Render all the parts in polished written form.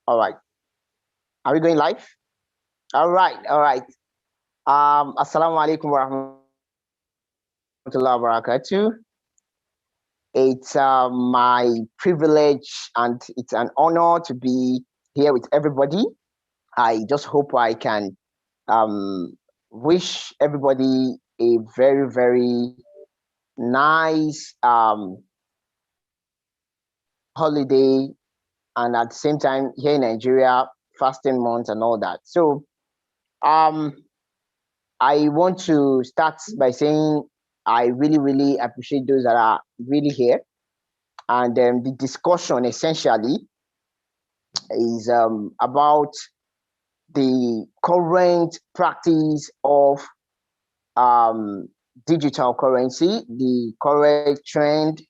All right. Are we going live? All right. All right. Assalamu alaikum wa rahmatullahi wa barakatuh. It's my privilege and it's an honor to be here with everybody. I just hope I can wish everybody a very, very nice holiday, and at the same time here in Nigeria, fasting month and all that. So um I want to start by saying I really, really appreciate those that are really here. And the discussion essentially is about the current practice of um, digital currency, the current trend,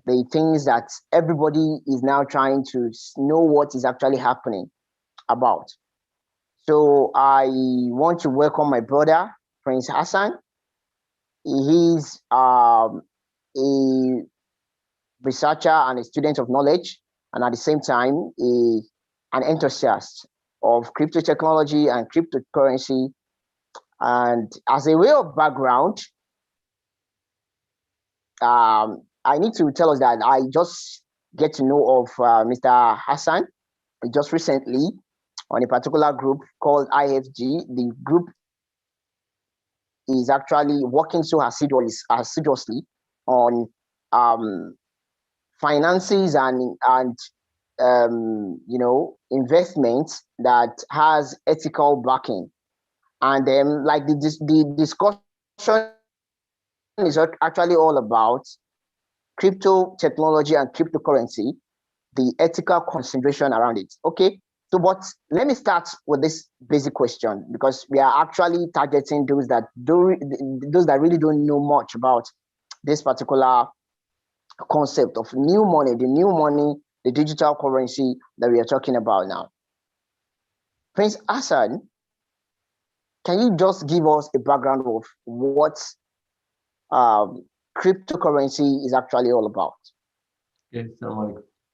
the things that everybody is now trying to know what is actually happening about. So I want to welcome my brother, Prince Hassan. He's a researcher and a student of knowledge, and at the same time, an enthusiast of crypto technology and cryptocurrency. And as a way of background, I need to tell us that I just get to know of Mr. Hassan just recently on a particular group called IFG. The group is actually working so assiduously on finances and investments that has ethical backing. And then like the discussion is actually all about crypto technology and cryptocurrency, the ethical consideration around it. Okay, so but let me start with this basic question, because we are actually targeting those that really don't know much about this particular concept of new money, the digital currency that we are talking about now. Prince Hassan, can you just give us a background of what cryptocurrency is actually all about? Yes,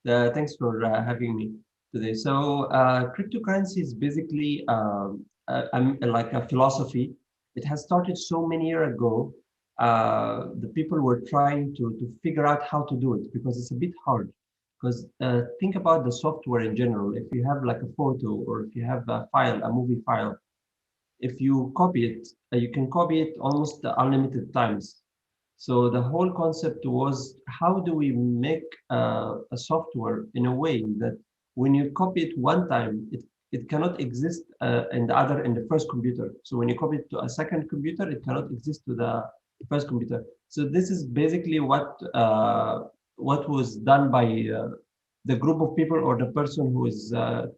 thanks for having me today. So, cryptocurrency is basically like a philosophy. It has started so many years ago. The people were trying to figure out how to do it because it's a bit hard. Because think about the software in general. If you have like a photo or if you have a file, a movie file, if you copy it, you can copy it almost unlimited times. So the whole concept was how do we make a software in a way that when you copy it one time, it cannot exist in the first computer. So when you copy it to a second computer, it cannot exist to the first computer. So this is basically what was done by the group of people or the person who is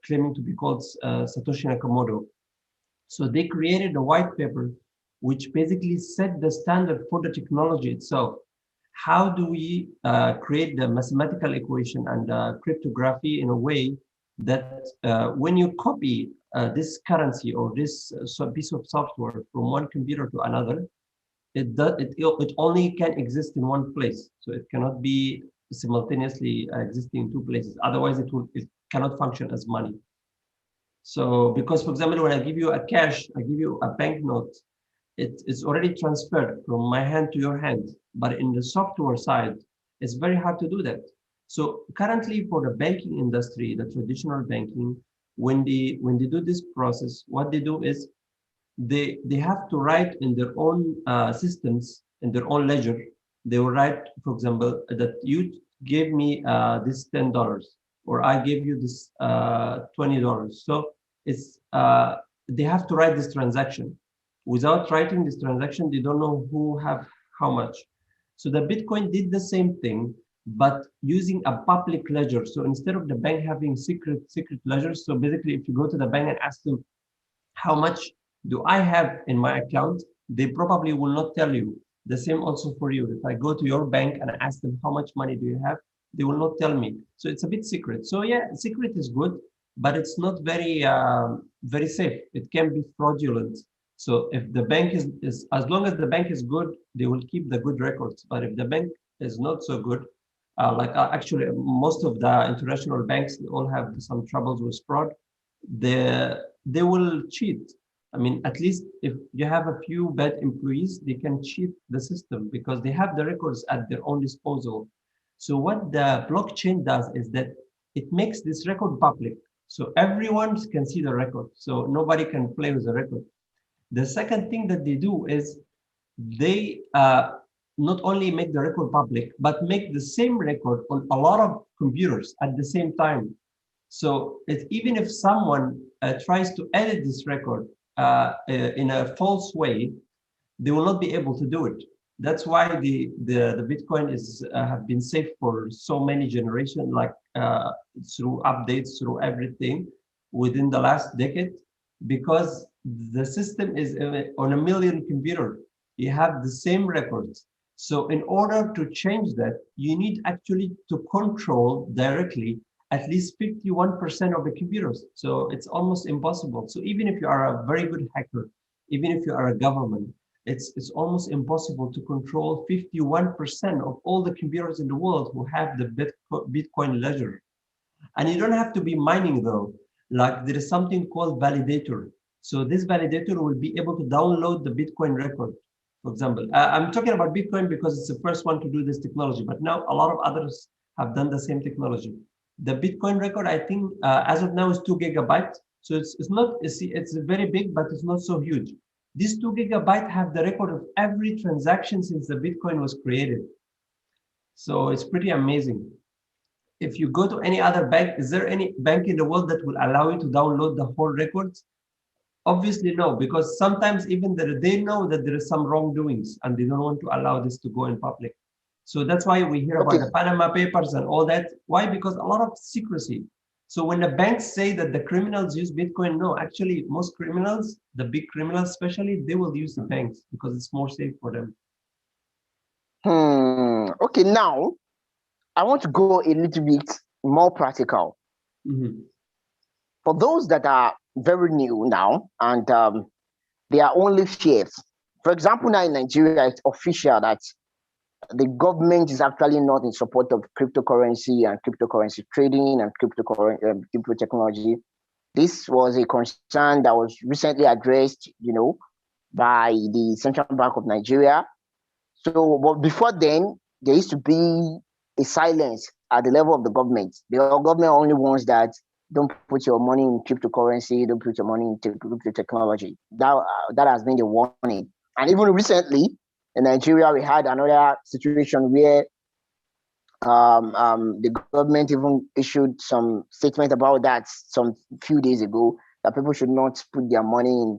claiming to be called Satoshi Nakamoto. So they created a white paper which basically set the standard for the technology itself. How do we create the mathematical equation and cryptography in a way that when you copy this currency or this piece of software from one computer to another, it only can exist in one place. So it cannot be simultaneously existing in two places. Otherwise, it cannot function as money. So because, for example, when I give you a cash, I give you a banknote, it's already transferred from my hand to your hand. But in the software side, it's very hard to do that. So currently for the banking industry, the traditional banking, when they do this process, what they do is they have to write in their own systems, in their own ledger. They will write, for example, that you gave me this $10 or I gave you this $20. So it's they have to write this transaction. Without writing this transaction, they don't know who have how much. So the Bitcoin did the same thing, but using a public ledger. So instead of the bank having secret ledgers, so basically if you go to the bank and ask them how much do I have in my account, they probably will not tell you. The same also for you. If I go to your bank and ask them how much money do you have, they will not tell me. So it's a bit secret. So yeah, secret is good, but it's not very safe. It can be fraudulent. So if the bank is as long as the bank is good, they will keep the good records. But if the bank is not so good, Actually, most of the international banks, they all have some troubles with fraud. They will cheat. I mean, at least if you have a few bad employees, they can cheat the system because they have the records at their own disposal. So what the blockchain does is that it makes this record public. So everyone can see the record. So nobody can play with the record. The second thing that they do is they not only make the record public, but make the same record on a lot of computers at the same time. So even if someone tries to edit this record in a false way, they will not be able to do it. That's why the Bitcoin is have been safe for so many generations, like through updates, through everything within the last decade, because the system is on a million computer. You have the same records. So in order to change that, you need actually to control directly at least 51% of the computers. So it's almost impossible. So even if you are a very good hacker, even if you are a government, it's almost impossible to control 51% of all the computers in the world who have the Bitcoin ledger. And you don't have to be mining though. Like there is something called validator. So this validator will be able to download the Bitcoin record. For example, I'm talking about Bitcoin because it's the first one to do this technology, but now a lot of others have done the same technology. The Bitcoin record, I think, as of now is 2 gigabytes. So it's very big, but it's not so huge. These 2 gigabytes have the record of every transaction since the Bitcoin was created. So it's pretty amazing. If you go to any other bank, is there any bank in the world that will allow you to download the whole records? Obviously, no, because sometimes even they know that there is some wrongdoings and they don't want to allow this to go in public. So that's why we hear about the Panama Papers and all that. Why? Because a lot of secrecy. So when the banks say that the criminals use Bitcoin, no, actually most criminals, the big criminals especially, they will use the banks because it's more safe for them. Okay, now I want to go a little bit more practical. For those that are very new now and they are only fears. For example, now in Nigeria, it's official that the government is actually not in support of cryptocurrency and cryptocurrency trading and crypto technology. This was a concern that was recently addressed, by the Central Bank of Nigeria. So, but before then, there used to be a silence at the level of the government. The government only wants that don't put your money in cryptocurrency, don't put your money in crypto technology. That has been the warning. And even recently, in Nigeria, we had another situation where the government even issued some statement about that some few days ago, that people should not put their money in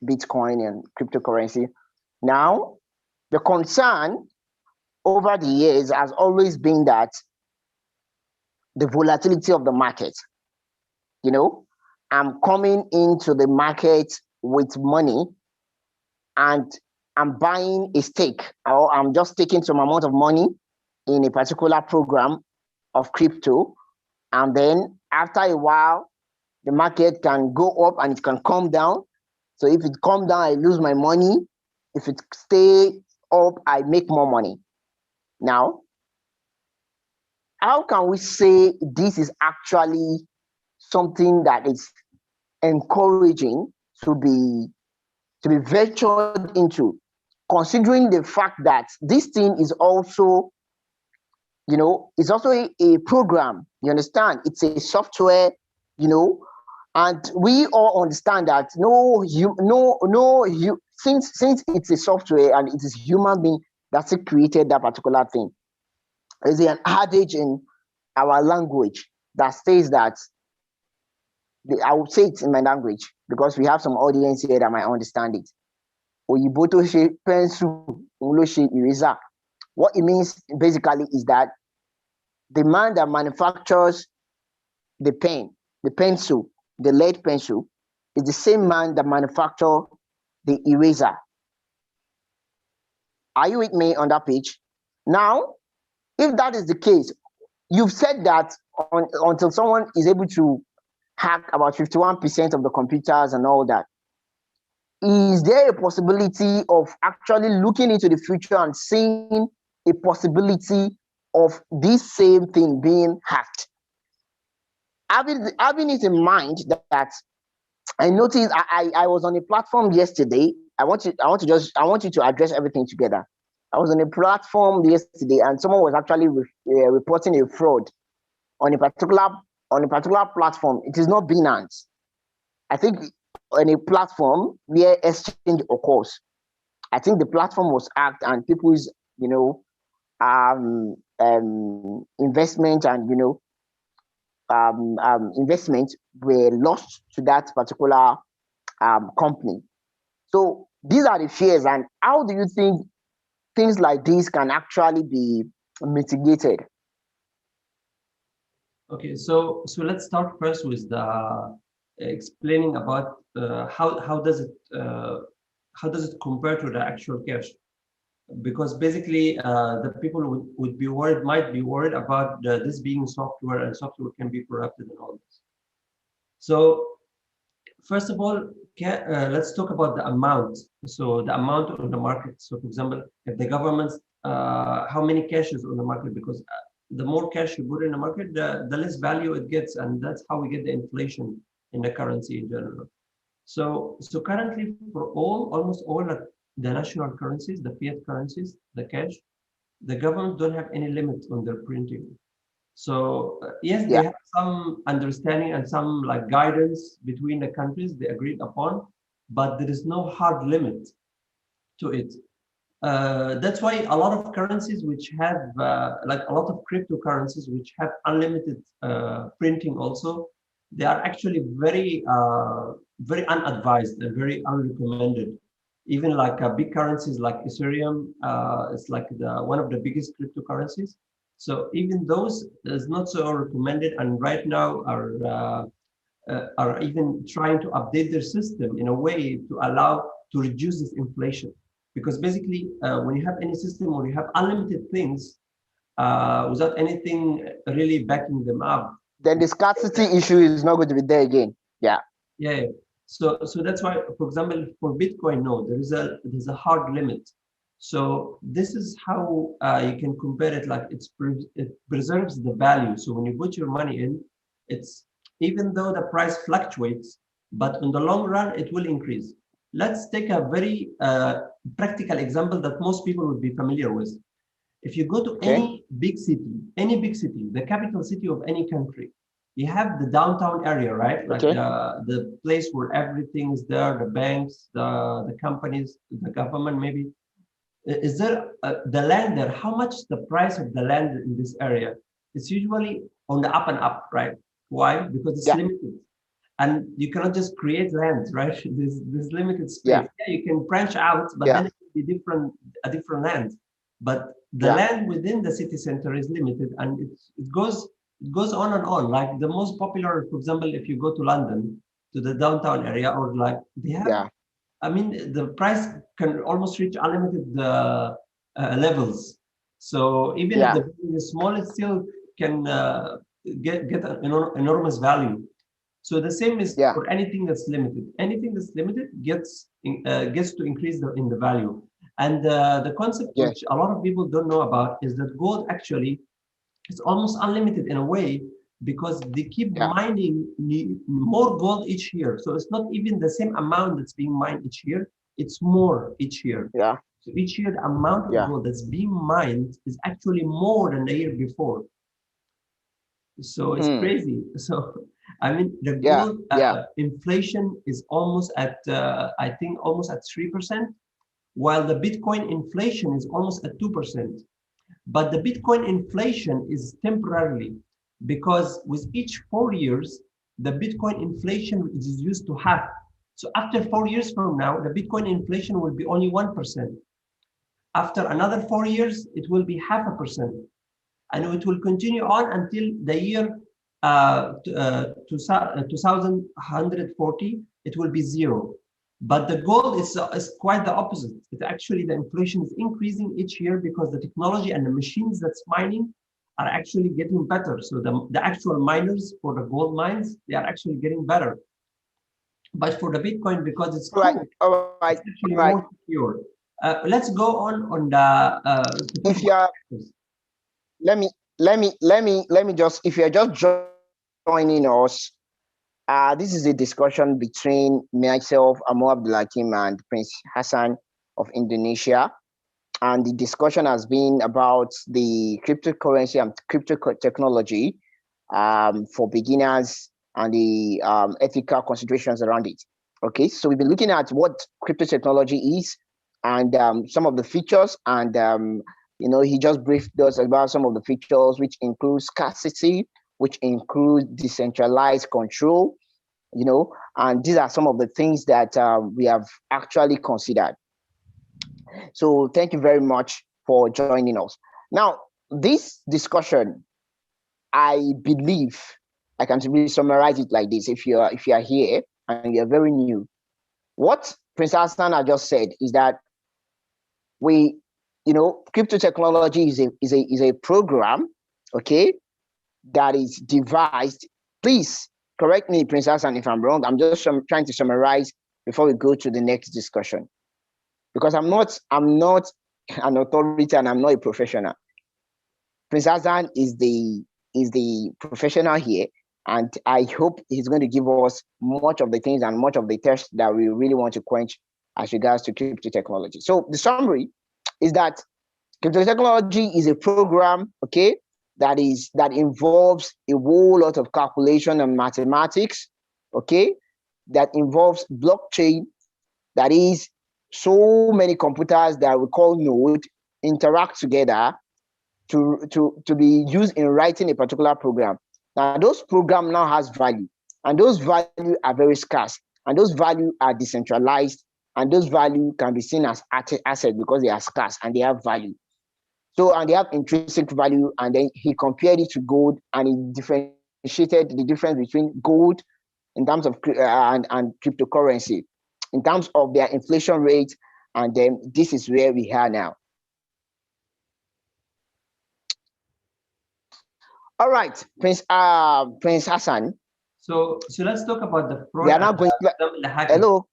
Bitcoin and cryptocurrency. Now, the concern over the years has always been that the volatility of the market. I'm coming into the market with money and I'm buying a stake, or I'm just taking some amount of money in a particular program of crypto. And then after a while, the market can go up and it can come down. So if it comes down, I lose my money. If it stays up, I make more money. Now, how can we say this is actually something that is encouraging to be ventured into, considering the fact that this thing is also, it's also a program. You understand? It's a software, and we all understand that since it's a software and it is human being that's created that particular thing. There's an adage in our language that says that, I would say it in my language because we have some audience here that might understand it. Oyiboto she pencil, ulo she eraser. What it means basically is that the man that manufactures the pen, the pencil, the lead pencil, is the same man that manufactures the eraser. Are you with me on that page? Now, if that is the case, you've said that until someone is able to hack about 51% of the computers and all that, is there a possibility of actually looking into the future and seeing a possibility of this same thing being hacked. Having it in mind that I noticed I was on a platform yesterday. I want you to address everything together. I was on a platform yesterday and someone was actually reporting a fraud on a particular platform. It is not Binance. I think on a platform where exchange occurs. I think the platform was hacked and people's investment and investment were lost to that particular company. So these are the fears, and how do you think things like this can actually be mitigated? Okay, so let's start first with the explaining about how does it compare to the actual cash? Because basically the people would be worried, might be worried about this being software, and software can be corrupted and all this. So first of all, let's talk about the amount. So the amount on the market. So for example, if the government, how many cash is on the market? Because the more cash you put in the market, the less value it gets, and that's how we get the inflation in the currency in general. So currently for almost all the national currencies, the fiat currencies, the cash, the government don't have any limit on their printing. So yes, they have some understanding and some like guidance between the countries they agreed upon, but there is no hard limit to it. That's why a lot of currencies which have like a lot of cryptocurrencies which have unlimited printing also, they are actually very unadvised and very unrecommended. Even like big currencies like Ethereum, it's like one of the biggest cryptocurrencies. So even those is not so recommended, and right now are even trying to update their system in a way to allow to reduce this inflation. Because basically, when you have any system or you have unlimited things without anything really backing them up, then the scarcity issue is not going to be there again. Yeah. Yeah. So that's why, for example, for Bitcoin, no, there's a hard limit. So this is how you can compare it. Like it preserves the value. So when you put your money in, it's even though the price fluctuates, but in the long run it will increase. Let's take a very practical example that most people would be familiar with. If you go to any big city, the capital city of any country, you have the downtown area, right? Like the place where everything is there, the banks, the companies, the government maybe. Is there the land there? How much the price of the land in this area? It's usually on the up and up, right? Why? Because it's limited. And you cannot just create land, right? There's limited space. Yeah, you can branch out, but then it will be a different land. But the land within the city center is limited, and it goes on and on. Like the most popular, for example, if you go to London, to the downtown area, or like they have, I mean, the price can almost reach unlimited levels. So even if the building is small, it still can get an enormous value. So the same is for anything that's limited. Anything that's limited gets to increase in the value. And the concept which a lot of people don't know about is that gold actually is almost unlimited in a way, because they keep mining more gold each year. So it's not even the same amount that's being mined each year. It's more each year. So each year, the amount of gold that's being mined is actually more than the year before. So it's crazy. So I mean, the gold inflation is almost at I think almost at 3%, while the Bitcoin inflation is almost at 2%. But the Bitcoin inflation is temporarily, because with each 4 years, the Bitcoin inflation is used to half. So after 4 years from now, the Bitcoin inflation will be only 1%. After another 4 years, it will be 0.5%. And it will continue on until the year 2140, it will be zero. But the gold is quite the opposite. It actually, the inflation is increasing each year because the technology and the machines that's mining are actually getting better. So the actual miners for the gold mines, they are actually getting better. But for the Bitcoin, because it's cool, it's actually more secure. Let's go on the if you are let me just, if you're just joining us, this is a discussion between myself, Amoo Abdulakeem, and Prince Hassan of Indonesia. And the discussion has been about the cryptocurrency and crypto technology for beginners and the ethical considerations around it. Okay, so we've been looking at what crypto technology is and some of the features, and he just briefed us about some of the features, which include scarcity, which include decentralized control, and these are some of the things that we have actually considered. So thank you very much for joining us. Now, this discussion, I believe I can really summarize it like this. If you are here and you're very new, what Prince Hassan has just said is that crypto technology is a program, okay, that is devised. Please correct me, Prince Hassan, if I'm wrong. I'm just trying to summarize before we go to the next discussion, because I'm not an authority and I'm not a professional. Prince Hassan is the professional here, and I hope he's going to give us much of the things and much of the tests that we really want to quench as regards to crypto technology. So the summary is that crypto technology is a program, okay, that involves a whole lot of calculation and mathematics, okay, that involves blockchain, that is so many computers that we call node interact together to be used in writing a particular program. Now, those program now has value, and those value are very scarce, and those value are decentralized, and those value can be seen as asset because they are scarce and they have value. So, and they have intrinsic value, and then he compared it to gold, and he differentiated the difference between gold in terms of and cryptocurrency in terms of their inflation rate, and then this is where we are now. All right, Prince Hassan. So let's talk about the fraud. We are now going. The hackers. Hello.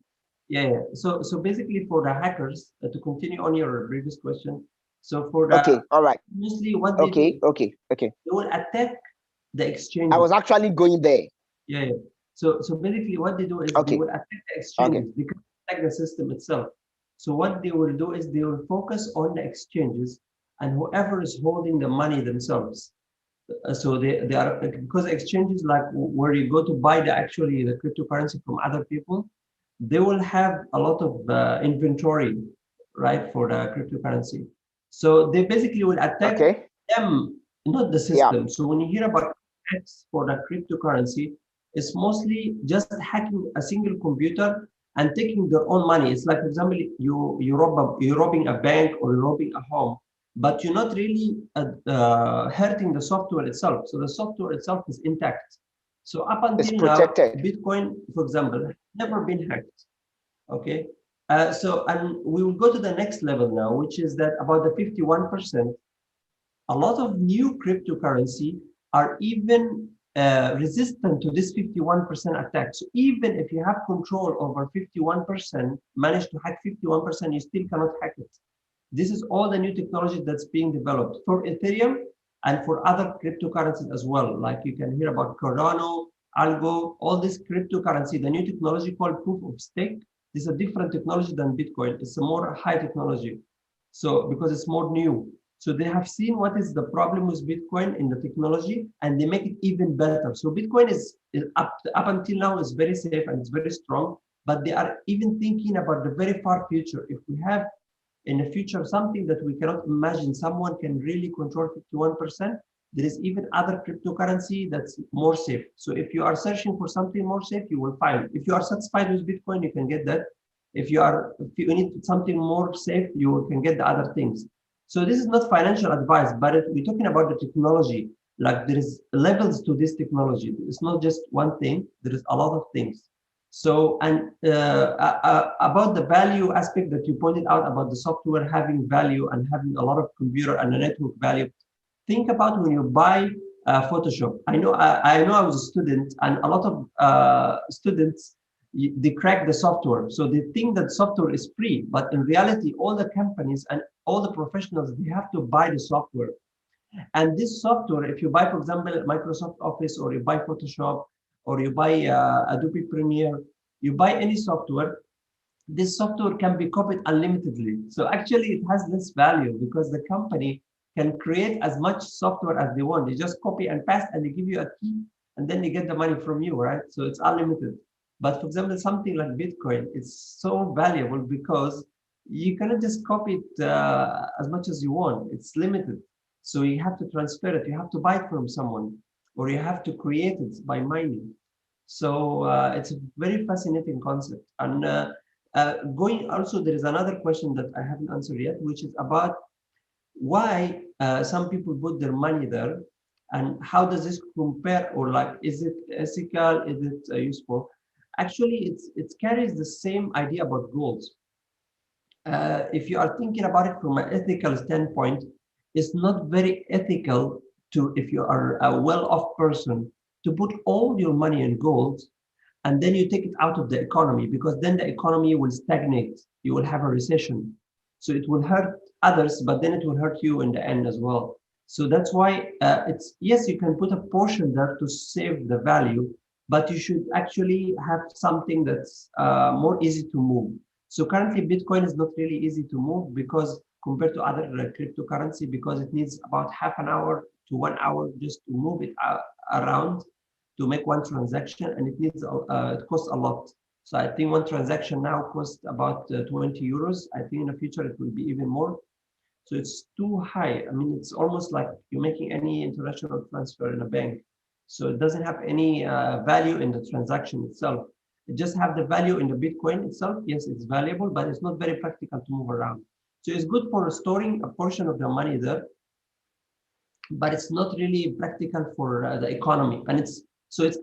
Yeah. So basically, for the hackers, to continue on your previous question. So for the Okay. All right. mostly what they do, Okay. they will attack the exchange. I was actually going there. Yeah. So basically, what they do is they will attack the exchanges. They can attack the system itself. So what they will do is they will focus on the exchanges and whoever is holding the money themselves. So they are, because exchanges like where you go to buy the cryptocurrency from other people, they will have a lot of inventory, right, for the cryptocurrency. So they basically will attack them, not the system. Yeah. So when you hear about attacks for the cryptocurrency, it's mostly just hacking a single computer and taking their own money. It's like, for example, you're robbing a bank or you're robbing a home, but you're not really hurting the software itself. So the software itself is intact. So up until now, Bitcoin, for example, never been hacked. Okay. And we will go to the next level now, which is that about the 51%, a lot of new cryptocurrency are even resistant to this 51% attack. So even if you have control over 51%, manage to hack 51%, you still cannot hack it. This is all the new technology that's being developed for Ethereum and for other cryptocurrencies as well. Like you can hear about Cardano, Algo, all this cryptocurrency, the new technology called proof of stake. This is a different technology than Bitcoin. It's a more high technology. So because it's more new. So they have seen what is the problem with Bitcoin in the technology, and they make it even better. So Bitcoin is up until now is very safe and it's very strong, but they are even thinking about the very far future. If we have in the future something that we cannot imagine, someone can really control 51%, there is even other cryptocurrency that's more safe. So if you are searching for something more safe, you will find. If you are satisfied with Bitcoin, you can get that. If you need something more safe, you can get the other things. So this is not financial advice, but we're talking about the technology. Like there is levels to this technology. It's not just one thing. There is a lot of things. So, and about the value aspect that you pointed out about the software having value and having a lot of computer and a network value. Think about when you buy Photoshop. I know I was a student, and a lot of students, they crack the software. So they think that software is free, but in reality, all the companies and all the professionals, they have to buy the software. And this software, if you buy, for example, Microsoft Office, or you buy Photoshop, or you buy Adobe Premiere, you buy any software, this software can be copied unlimitedly. So actually it has less value because the company can create as much software as they want. They just copy and paste, and they give you a key, and then they get the money from you, right? So it's unlimited. But for example, something like Bitcoin, it's so valuable because you cannot just copy it as much as you want. It's limited. So you have to transfer it. You have to buy it from someone, or you have to create it by mining. So it's a very fascinating concept. And going also, there is another question that I haven't answered yet, which is about why some people put their money there, and how does this compare, or like, is it ethical, is it useful? Actually, it carries the same idea about gold. If you are thinking about it from an ethical standpoint, it's not very ethical to, if you are a well-off person, to put all your money in gold and then you take it out of the economy, because then the economy will stagnate. You will have a recession. So it will hurt others, but then it will hurt you in the end as well. So that's why it's, yes, you can put a portion there to save the value, but you should actually have something that's more easy to move. So currently Bitcoin is not really easy to move, because compared to other cryptocurrency, because it needs about half an hour to 1 hour just to move it around, to make one transaction, and it costs a lot. So I think one transaction now costs about 20 euros. I think in the future it will be even more. So it's too high. I mean, it's almost like you're making any international transfer in a bank. So it doesn't have any value in the transaction itself. It just have the value in the Bitcoin itself. Yes, it's valuable, but it's not very practical to move around. So it's good for storing a portion of the money there, but it's not really practical for the economy. And it's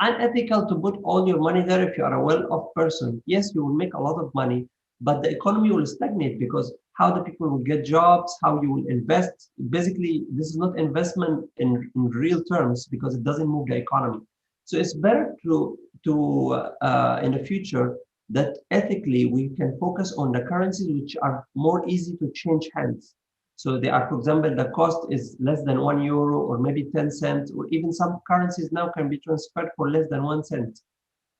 unethical to put all your money there if you are a well-off person. Yes, you will make a lot of money, but the economy will stagnate, because how the people will get jobs, how you will invest. Basically, this is not investment in real terms, because it doesn't move the economy. So it's better in the future that ethically we can focus on the currencies which are more easy to change hands. So they are, for example, the cost is less than €1 or maybe 10 cents, or even some currencies now can be transferred for less than 1 cent,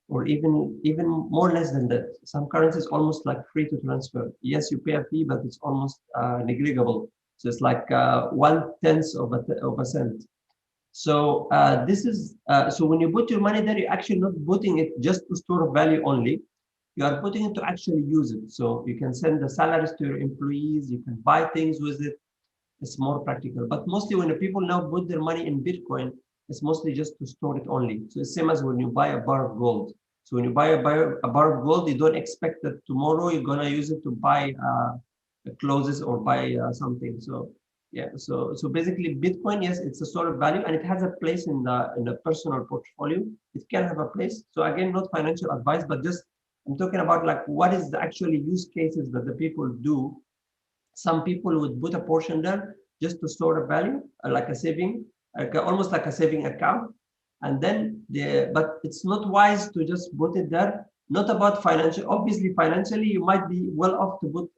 or even more less than that. Some currencies almost like free to transfer. Yes, you pay a fee, but it's almost negligible. So it's like 1/10 of a cent. So so when you put your money there, you're actually not putting it just to store value only. You are putting it to actually use it. So you can send the salaries to your employees, you can buy things with it. It's more practical. But mostly when the people now put their money in Bitcoin, it's mostly just to store it only. So it's same as when you buy a bar of gold. So when you buy a bar of gold, you don't expect that tomorrow you're gonna use it to buy clothes or buy something. So yeah, so basically Bitcoin, yes, it's a sort of value, and it has a place in the personal portfolio. It can have a place. So again, not financial advice, but just I'm talking about like what is the actually use cases that the people do. Some people would put a portion there just to store the value, like a saving, almost like a saving account. And then but it's not wise to just put it there. Not about financial. Obviously, financially, you might be well off to put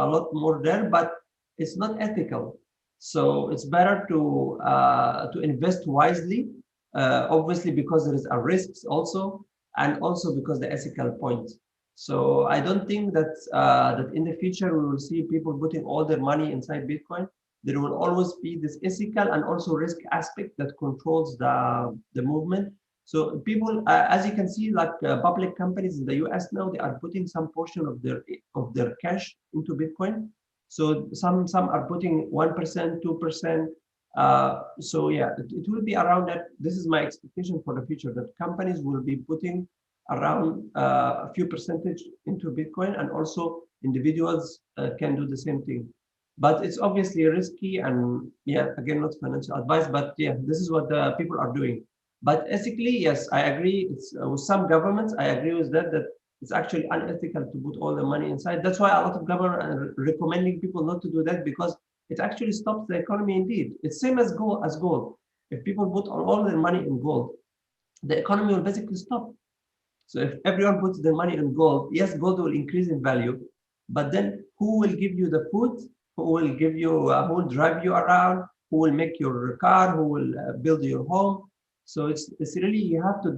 a lot more there, but it's not ethical. So it's better to invest wisely. Obviously, because there is a risks also, and also because the ethical point. So I don't think that in the future we will see people putting all their money inside Bitcoin. There will always be this ethical and also risk aspect that controls the movement. So people, as you can see, like public companies in the US now, they are putting some portion of their cash into Bitcoin. So some are putting 1%, 2%. So yeah, it will be around that. This is my expectation for the future, that companies will be putting around a few percentage into Bitcoin, and also individuals can do the same thing. But it's obviously risky, and yeah, again, not financial advice, but yeah, this is what the people are doing. But ethically, yes, I agree. It's with some governments, I agree with that it's actually unethical to put all the money inside. That's why a lot of governments are recommending people not to do that, because it actually stops the economy indeed. It's same as gold. If people put all their money in gold, the economy will basically stop. So if everyone puts their money in gold, yes, gold will increase in value, but then who will give you the food? Who will give you? Who will drive you around? who will make your car, who will build your home. So it's really, you have to,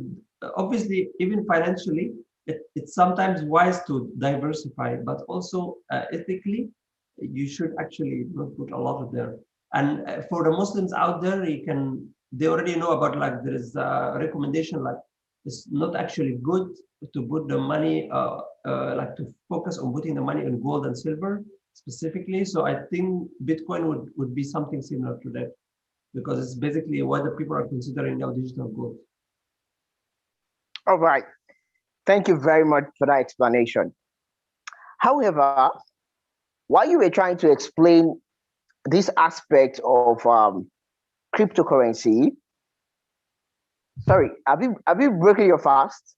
obviously, even financially, it's sometimes wise to diversify, but also ethically, you should actually not put a lot of there. And for the Muslims out there, they already know about, like, there is a recommendation, like, it's not actually good to put the money, like, to focus on putting the money in gold and silver specifically. So I think Bitcoin would be something similar to that, because it's basically what the people are considering now digital gold. All right. Thank you very much for that explanation. However, while you were trying to explain this aspect of cryptocurrency, sorry, have you broken your fast?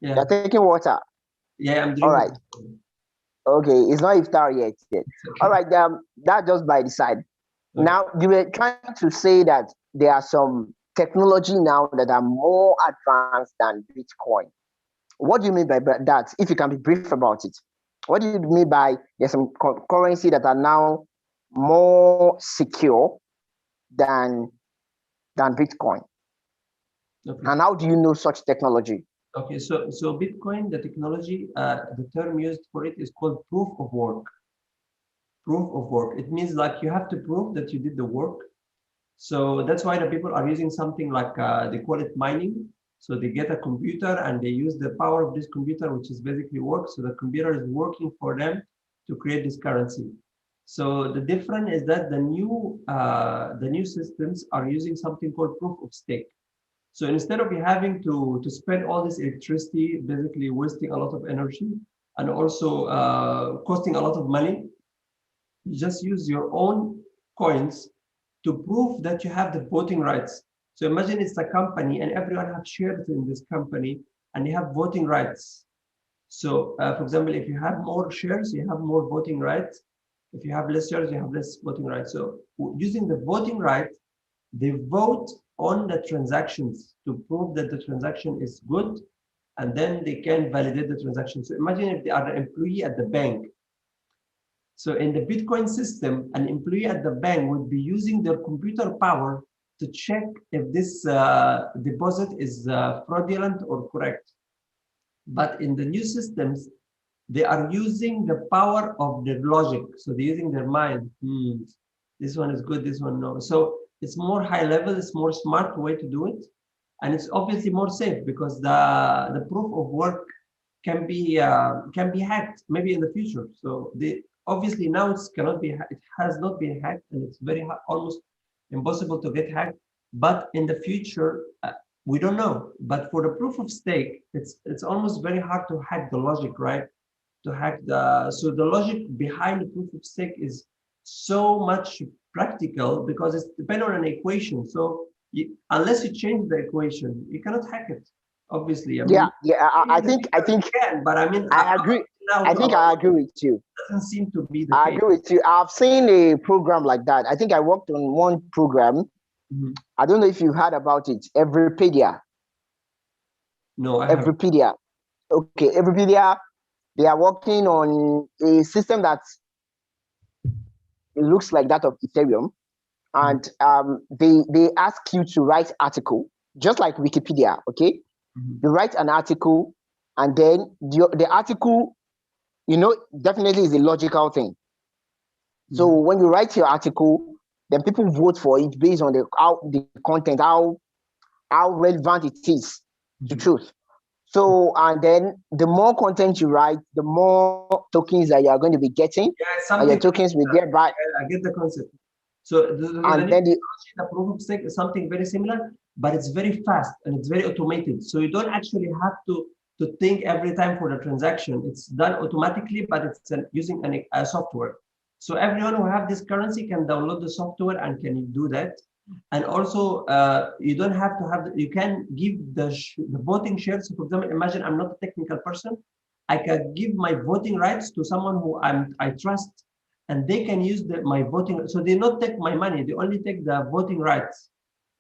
Yeah, You're taking water. yeah, I'm All drinking. right. Okay, it's not iftar yet. All Okay. right, that just by the side. Okay. Now you were trying to say that there are some technology now that are more advanced than Bitcoin. What do you mean by that? If you can be brief about it, what do you mean by there's some currency that are now more secure than Bitcoin? Okay. And how do you know such technology? Okay. So Bitcoin, the technology, the term used for it is called proof of work. Proof of work. It means, like, you have to prove that you did the work. So that's why the people are using something like, they call it mining. So they get a computer and they use the power of this computer, which is basically work. So the computer is working for them to create this currency. So the difference is that the new systems are using something called proof of stake. So instead of you having to spend all this electricity, basically wasting a lot of energy and also costing a lot of money, you just use your own coins to prove that you have the voting rights. So imagine it's a company and everyone have shares in this company and you have voting rights. So for example, if you have more shares, you have more voting rights. If you have less shares, you have less voting rights. So using the voting right, they vote on the transactions to prove that the transaction is good, and then they can validate the transaction. So imagine if they are an employee at the bank. So in the Bitcoin system, an employee at the bank would be using their computer power to check if this deposit is fraudulent or correct. But in the new systems, they are using the power of their logic. So they're using their mind. This one is good, this one no. So it's more high level, it's more smart way to do it. And it's obviously more safe because the proof of work can be hacked maybe in the future. So obviously now it has not been hacked, and it's almost impossible to get hacked. But in the future, we don't know. But for the proof of stake, it's almost very hard to hack the logic, right? To hack so the logic behind the proof of stake is so much practical because it's dependent on an equation. So unless you change the equation, you cannot hack it. Obviously, I Yeah, mean, yeah. I in the think future you can, but I mean, I agree. now I to think our I knowledge, agree with you. doesn't seem to be the I case. agree with you. I've seen a program like that. I think I worked on one program. Mhm. I don't know if you've heard about it. Everypedia. No, I haven't. Everypedia. Okay, Everypedia. They are working on a system that looks like that of Ethereum, Mhm. and they ask you to write article, just like Wikipedia. Okay, Mhm. you write an article, and then the article, definitely is a logical thing. So Mhm. when you write your article, then people vote for it based on the content, how relevant it is to Mhm. truth. So, and then the more content you write, the more tokens that you are going to be getting, Yeah, it's and your something. tokens will get back. I get the concept. So the And new then technology, the proof of stake is something very similar, but it's very fast and it's very automated. So you don't actually have to think every time for the transaction. It's done automatically, but it's using a software. So everyone who have this currency can download the software and can do that. And also, you don't have to have. You can give the voting shares. So for example, imagine I'm not a technical person. I can give my voting rights to someone who I trust, and they can use my voting. So they not take my money, they only take the voting rights.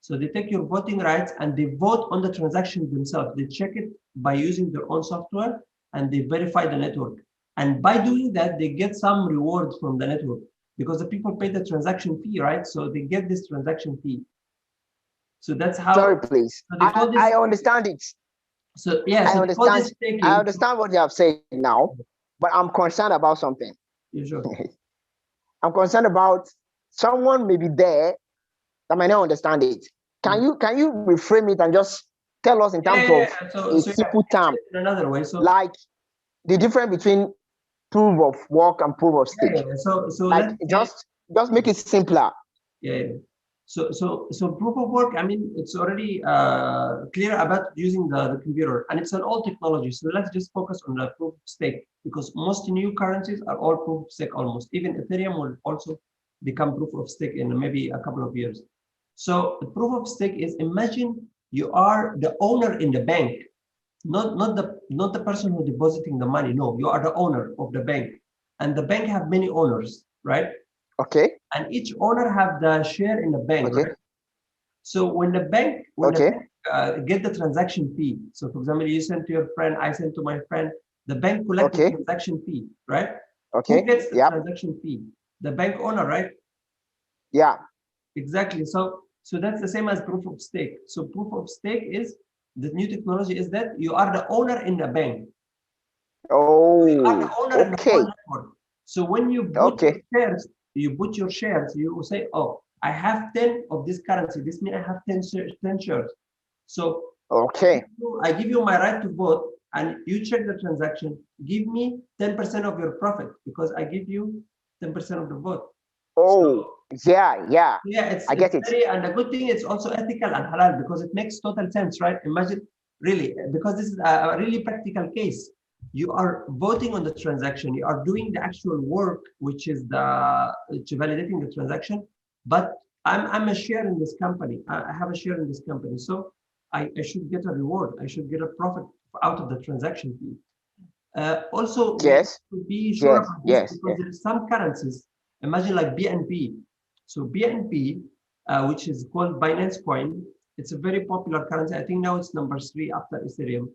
So they take your voting rights and they vote on the transaction themselves. They check it by using their own software and they verify the network. And by doing that, they get some reward from the network because the people pay the transaction fee, right? So they get this transaction fee. So that's how. Sorry, please. So they call this. I understand it. So yeah, I so they call understand. this staking. I understand what you have said now, but I'm concerned about something. Yeah, sure. I'm concerned about someone maybe there that might not understand it. Can you reframe it and just tell us in terms of a simple term, in another way. So like the difference between proof of work and proof of stake? So like let's just make it simpler. Yeah. So proof of work, I mean, it's already clear about using the computer, and it's an old technology. So let's just focus on the proof of stake, because most new currencies are all proof of stake almost. Even Ethereum will also become proof of stake in maybe a couple of years. So the proof of stake is, imagine you are the owner in the bank, not the person who depositing the money. No, you are the owner of the bank, and the bank have many owners, right? Okay. And each owner have the share in the bank, Okay. right? So when the bank get the transaction fee, so for example, you send to your friend, I send to my friend, the bank collect the transaction fee, right? Okay. Who gets the transaction fee? The bank owner, right? Yeah. Exactly. So that's the same as proof of stake. So proof of stake is, the new technology is that you are the owner in the bank. Oh, you are the owner in the whole network. So when you put your shares, you say, oh, I have 10 of this currency. This means I have 10 shares. So I give you my right to vote, and you check the transaction. Give me 10% of your profit, because I give you 10% of the vote. Oh, so, yeah. I get it. And the good thing, it's also ethical and halal, because it makes total sense, right? Imagine, really, because this is a really practical case. You are voting on the transaction. You are doing the actual work, which is validating the transaction. But I'm a share in this company. I have a share in this company, so I should get a reward. I should get a profit out of the transaction fee. Also, to be sure about this, because there are some currencies. Imagine like BNP. So BNP, which is called Binance Coin, it's a very popular currency. I think now it's number 3 after Ethereum.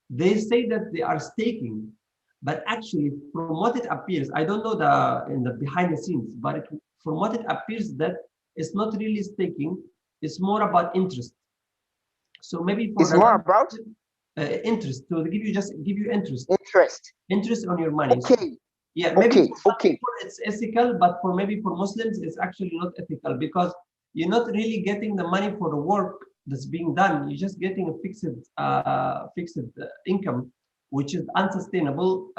They say that they are staking, but actually, from what it appears, I don't know in the behind the scenes, but from what it appears, that it's not really staking. It's more about interest. So maybe for it's more about interest, to give you interest on your money. Okay. So, yeah, maybe for some people it's ethical, but maybe for Muslims it's actually not ethical, because you're not really getting the money for the work that's being done. You're just getting a fixed income, which is unsustainable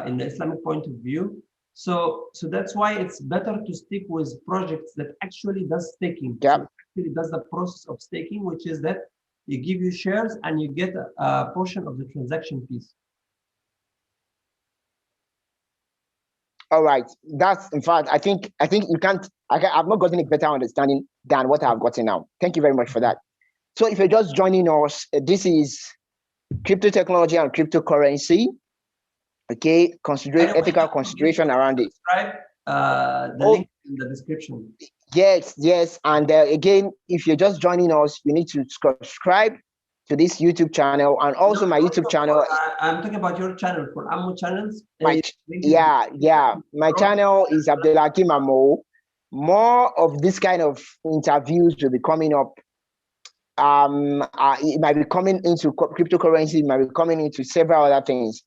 in the Islamic point of view. So that's why it's better to stick with projects that actually does staking. So actually does the process of staking, which is that you give you shares and you get a portion of the transaction fees. All right. That's, in fact, I think you can't. I've not gotten a better understanding than what I've gotten now. Thank you very much for that. So if you're just joining us, this is crypto technology and cryptocurrency. Okay, ethical consideration around it. The link in the description. Yes. And again, if you're just joining us, you need to subscribe to this YouTube channel, and also my YouTube channel. I'm talking about your channel, for Amoo channels. My channel is Abdulakeem Amoo. More of this kind of interviews will be coming up. It might be coming into cryptocurrency, it might be coming into several other things.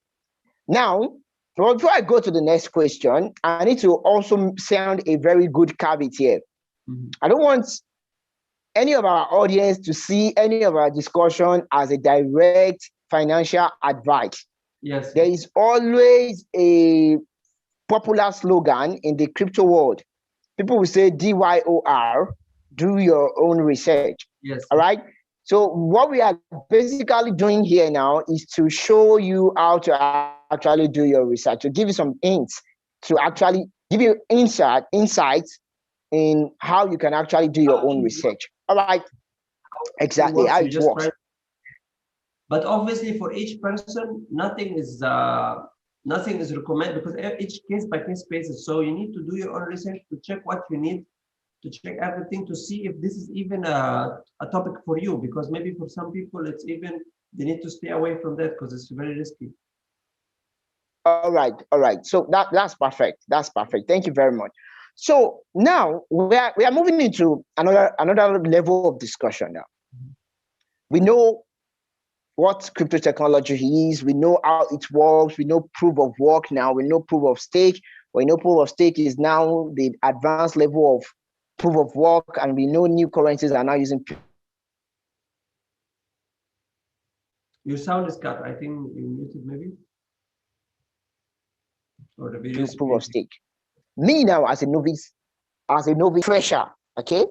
Now, before I go to the next question, I need to also sound a very good caveat here. I don't want any of our audience to see any of our discussion as a direct financial advice. Yes. There is always a popular slogan in the crypto world. People will say DYOR, do your own research. Yes. All right. So what we are basically doing here now is to show you how to actually do your research, to give you some hints, to actually give you insights in how you can actually do your own research. All right. Exactly how it works. But obviously, for each person, nothing is recommended, because each case by case basis. So you need to do your own research to check what you need, to check everything, to see if this is even a topic for you, because maybe for some people they need to stay away from that because it's very risky. All right, all right. So that's perfect. That's perfect. Thank you very much. So now we are moving into another level of discussion now. We know what crypto technology is. We know how it works. We know proof of work now. We know proof of stake. We know proof of stake is now the advanced level of proof of work, and we know new currencies are now using Your sound is cut. I think you muted maybe, or the video is proof of freezing. stake. Me now as a novice fresher, okay,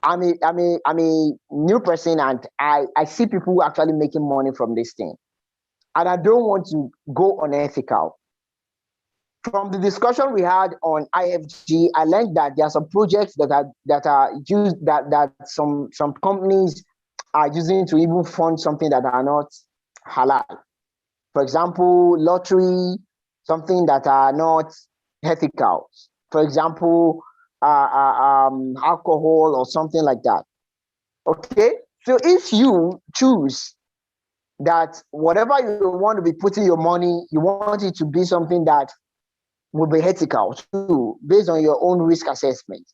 I'm a new person, and I see people actually making money from this thing, and I don't want to go unethical. From the discussion we had on IFG, I learned that there are some projects that are used that some companies are using to even fund something that are not halal. For example, lottery, something that are not ethical. For example, alcohol or something like that. Okay, so if you choose that whatever you want to be putting your money, you want it to be something that will be ethical too, based on your own risk assessment.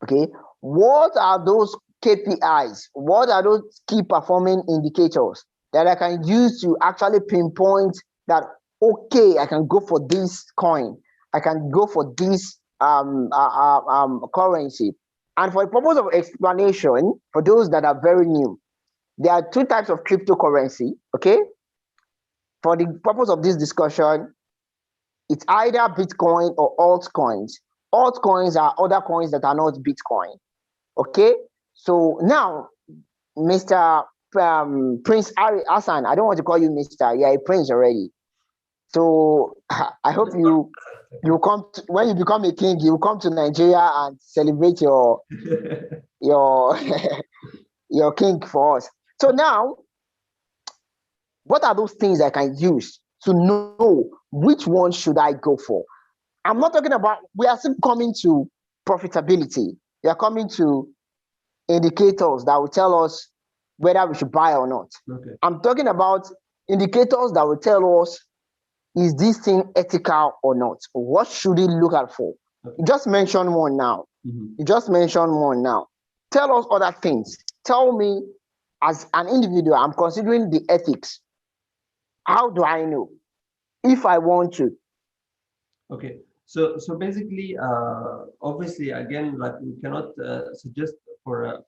Okay, what are those KPIs? What are those key performing indicators that I can use to actually pinpoint that, okay, I can go for this coin, I can go for this currency? And for the purpose of explanation, for those that are very new, there are two types of cryptocurrency. Okay, for the purpose of this discussion, it's either Bitcoin or altcoins. Altcoins are other coins that are not Bitcoin. Okay, so now, Mr. Prince Ari Hassan, I don't want to call you Mr. You're a prince already. So I hope you come to, when you become a king, you come to Nigeria and celebrate your your king for us. So now, what are those things I can use to know which one should I go for? I'm not talking about, we are still coming to profitability. We are coming to indicators that will tell us whether we should buy or not. Okay. I'm talking about indicators that will tell us, is this thing ethical or not? What should we look out for? Okay. You just mentioned one now. You just mentioned one now. Tell us other things. Tell me, as an individual, I'm considering the ethics. How do I know if I want to? Okay. So basically, obviously, again, like we cannot suggest for a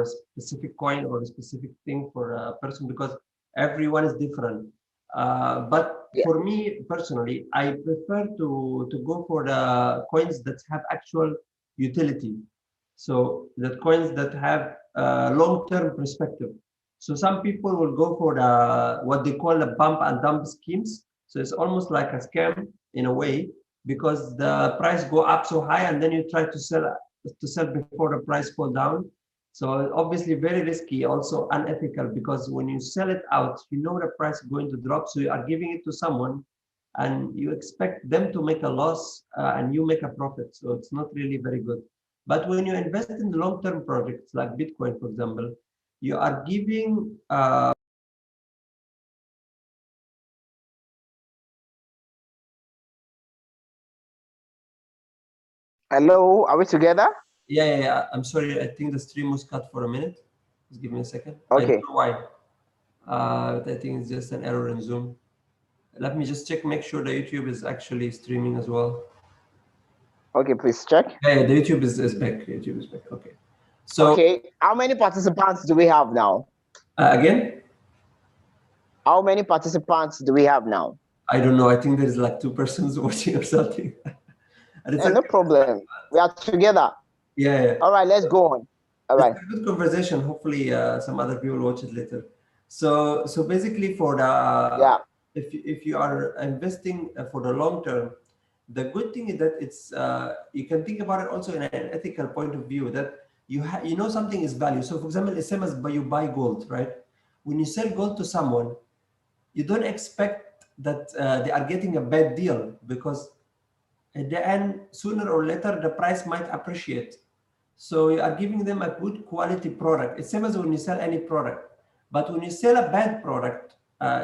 specific coin or a specific thing for a person, because everyone is different. But for me personally, I prefer to go for the coins that have actual utility. So the coins that have long-term perspective. So some people will go for the what they call the bump and dump schemes. So it's almost like a scam in a way, because the price go up so high and then you try to sell before the price fall down. So obviously very risky, also unethical, because when you sell it out, you know the price is going to drop, so you are giving it to someone and you expect them to make a loss and you make a profit. So it's not really very good. But when you invest in long-term projects like Bitcoin, for example, you are giving Hello, are we together? yeah. I'm sorry, I think the stream was cut for a minute. Just give me a second. I Okay. don't know why. I think it's just an error in Zoom. Let me just check, make sure the YouTube is actually streaming as well. Okay, please check. Yeah, the YouTube is back. YouTube is back. Okay. So okay, how many participants do we have now? Again? How many participants do we have now? I don't know. I think there's like 2 persons watching or something. No problem. We are together. Yeah. All right, let's go on. All right. It's a good conversation. Hopefully, some other people watch it later. So basically, for the if you are investing for the long term, the good thing is that it's you can think about it also in an ethical point of view, that you know something is value. So for example, it's same as you buy gold, right? When you sell gold to someone, you don't expect that they are getting a bad deal, because at the end, sooner or later, the price might appreciate. So you are giving them a good quality product. It's same as when you sell any product. But when you sell a bad product,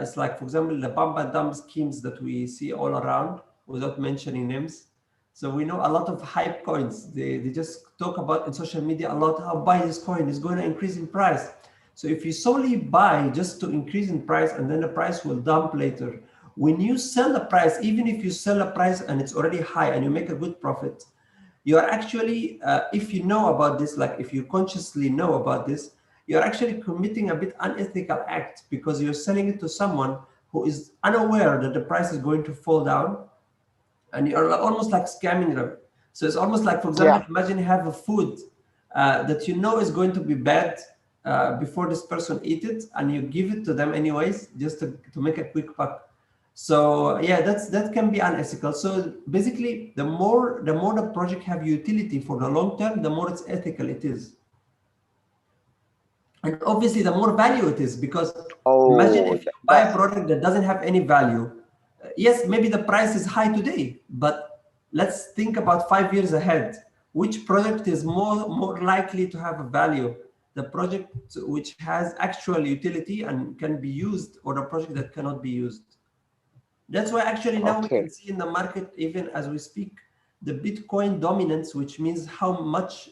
It's like, for example, the pump and dump schemes that we see all around without mentioning names. So we know a lot of hype coins. They just talk about in social media a lot how buy this coin is going to increase in price. So if you solely buy just to increase in price and then the price will dump later, when you sell the price, even if you sell a price and it's already high and you make a good profit, you are actually, if you know about this, like if you consciously know about this, you're actually committing a bit unethical act because you're selling it to someone who is unaware that the price is going to fall down, and you're almost like scamming them. So it's almost like, for example, Yeah. imagine you have a food that you know is going to be bad before this person eat it, and you give it to them anyways, just to make a quick buck. So yeah, that can be unethical. So basically, the more the project have utility for the long term, the more it's ethical it is. And obviously, the more value it is, because imagine Oh, if you buy a that's product that doesn't have any value. Yes, maybe the price is high today, but let's think about 5 years ahead. Which project is more likely to have a value? The project which has actual utility and can be used, or the project that cannot be used? That's why actually now we okay. can see in the market, even as we speak, the Bitcoin dominance, which means how much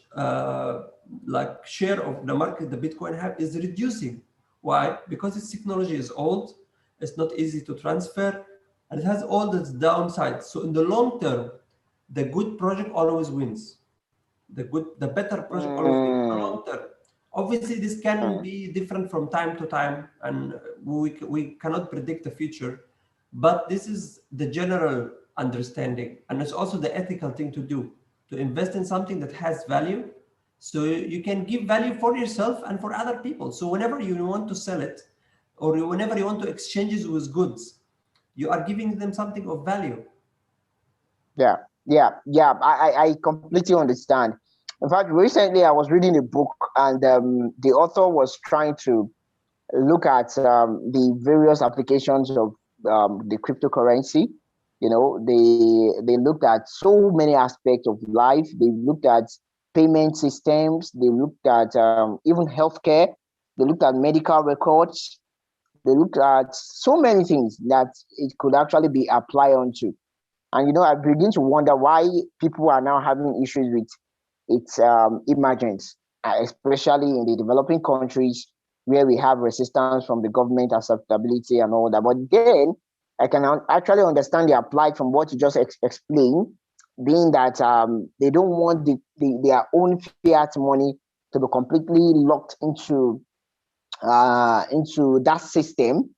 like share of the market the Bitcoin have, is reducing. Why? Because its technology is old, it's not easy to transfer, and it has all its downsides. So in the long term, the good project always wins. The better project always wins in the Mm, long term. Obviously, this can mm, be different from time to time, and we cannot predict the future, but this is the general understanding, and it's also the ethical thing to do, to invest in something that has value, so you can give value for yourself and for other people. So whenever you want to sell it, or whenever you want to exchange it with goods, you are giving them something of value. yeah, yeah. I completely understand. In fact, recently I was reading a book, and the author was trying to look at the various applications of the cryptocurrency. You know, they looked at so many aspects of life. They looked at payment systems. They looked at even healthcare. They looked at medical records. They looked at so many things that it could actually be applied onto. And I begin to wonder why people are now having issues with its emergence, especially in the developing countries where we have resistance from the government, acceptability, and all that. But then I can actually understand the applied from what you just explained, being that they don't want their own fiat money to be completely locked into that system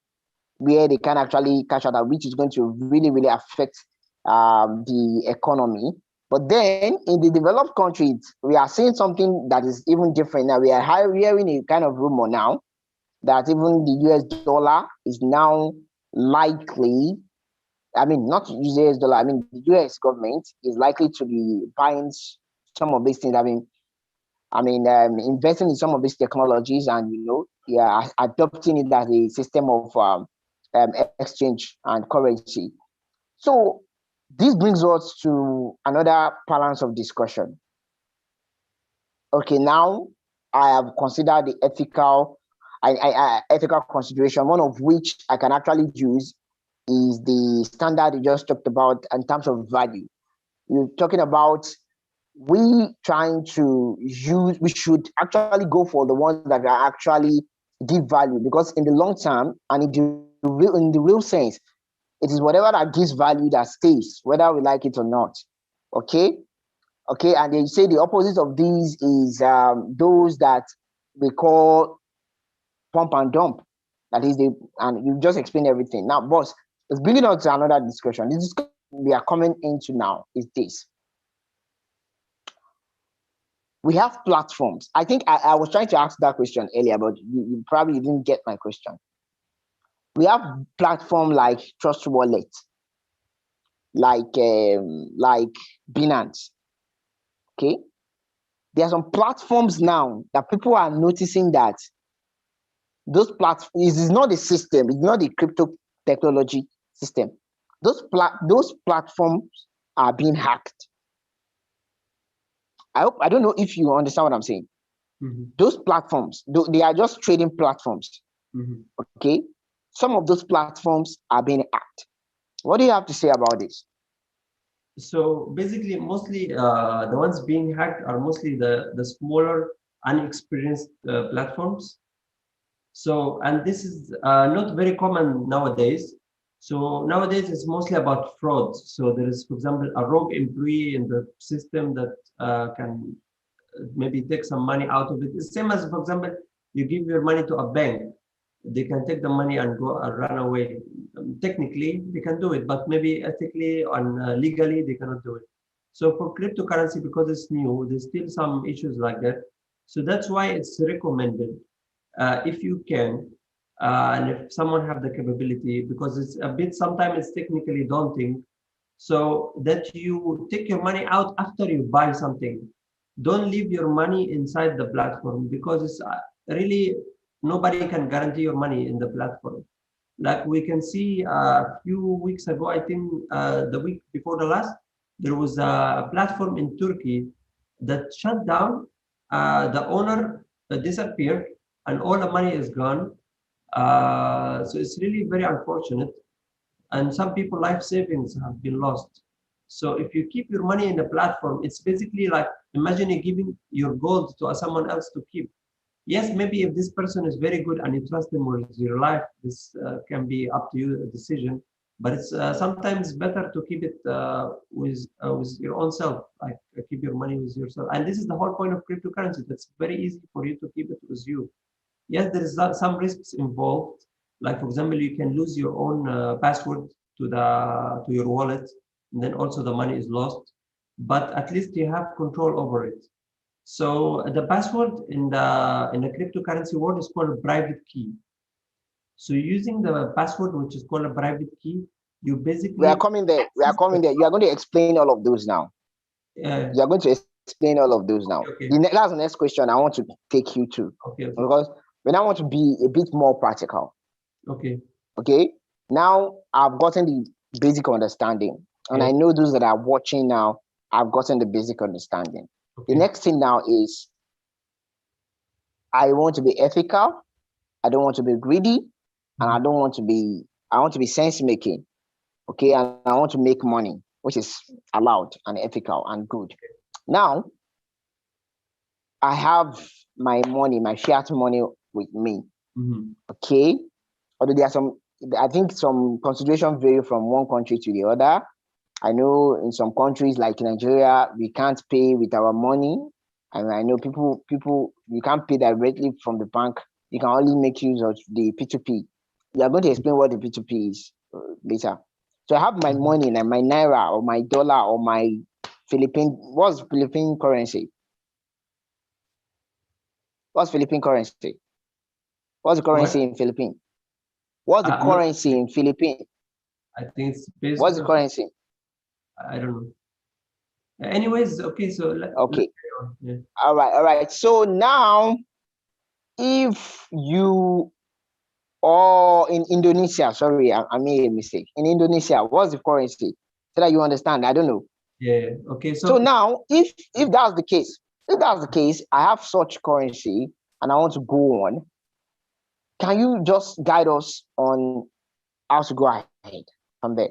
where they can actually cash out, which is going to really, really affect the economy. But then in the developed countries, we are seeing something that is even different now. We are hearing a kind of rumor now that even the US dollar is now likely, I mean, not US dollar, I mean, the US government is likely to be buying some of these things. Investing in some of these technologies, and yeah, adopting it as a system of exchange and currency. So this brings us to another balance of discussion. Okay, now I have considered the ethical consideration, one of which I can actually use is the standard you just talked about in terms of value. You're talking about we should actually go for the ones that are actually give value, because in the long term and in the real sense, it is whatever that gives value that stays, whether we like it or not. Okay, okay, and they say the opposite of these is those that we call pump and dump. That is and you just explained everything. Now, boss, let's bring it on to another discussion. This discussion we are coming into now is this: we have platforms. I think I was trying to ask that question earlier, but you probably didn't get my question. We have platform like Trust Wallet, like Binance. Okay, there are some platforms now that people are noticing that those platforms is not the system, it's not the crypto technology system. Those platforms are being hacked. I don't know if you understand what I'm saying. Mm-hmm. Those platforms, they are just trading platforms. Mm-hmm. Okay, some of those platforms are being hacked. What do you have to say about this? So basically, mostly the ones being hacked are mostly the smaller, unexperienced platforms. So, and this is not very common nowadays. So nowadays it's mostly about fraud. So there is, for example, a rogue employee in the system that can maybe take some money out of it. It's same as, for example, you give your money to a bank, they can take the money and go and run away. Technically, they can do it, but maybe ethically and legally, they cannot do it. So for cryptocurrency, because it's new, there's still some issues like that. So that's why it's recommended, if you can, and if someone have the capability, because it's a bit, sometimes it's technically daunting, so that you take your money out after you buy something. Don't leave your money inside the platform, because it's really, nobody can guarantee your money in the platform. Like we can see a few weeks ago, I think the week before the last, there was a platform in Turkey that shut down. The owner disappeared and all the money is gone. So it's really very unfortunate. And some people life savings have been lost. So if you keep your money in the platform, it's basically like, imagine you giving your gold to someone else to keep. Yes, maybe if this person is very good and you trust them with your life, this can be up to you, a decision. But it's sometimes better to keep it with your own self, like keep your money with yourself. And this is the whole point of cryptocurrency. That's very easy for you to keep it with you. Yes, there is some risks involved. Like for example, you can lose your own password to your wallet, and then also the money is lost. But at least you have control over it. So the password in the cryptocurrency world is called a private key. So using the password, which is called a private key, you basically, We are coming there. We are coming there. You are going to explain all of those now. You are going to explain all of those now. Okay. That's the next question I want to take you to. Okay. Because when I want to be a bit more practical. Okay. Okay. Now I've gotten the basic understanding, and I know those that are watching now have gotten the basic understanding. Okay. The next thing now is I want to be ethical. I don't want to be greedy, and I want to be sense making. Okay, and I want to make money, which is allowed and ethical and good. Now, I have my money, my fiat money with me. Okay, although there are some, I think some considerations vary from one country to the other. I know in some countries like Nigeria, we can't pay with our money. And I know people, you can't pay directly from the bank. You can only make use of the P2P. We are going to explain what the P2P is later. So I have my money, like my Naira or my dollar or my what's Philippine currency? What's Philippine currency? What's the currency in Philippines? What's the currency in Philippines? I think it's based. What's the currency? I don't know. Anyways, okay, so okay. Yeah. All right. So now, if you or in Indonesia, sorry, I made a mistake. In Indonesia, what's the currency? So that you understand. I don't know. Yeah. Okay. So now, if that's the case, I have such currency and I want to go on. Can you just guide us on how to go ahead from there?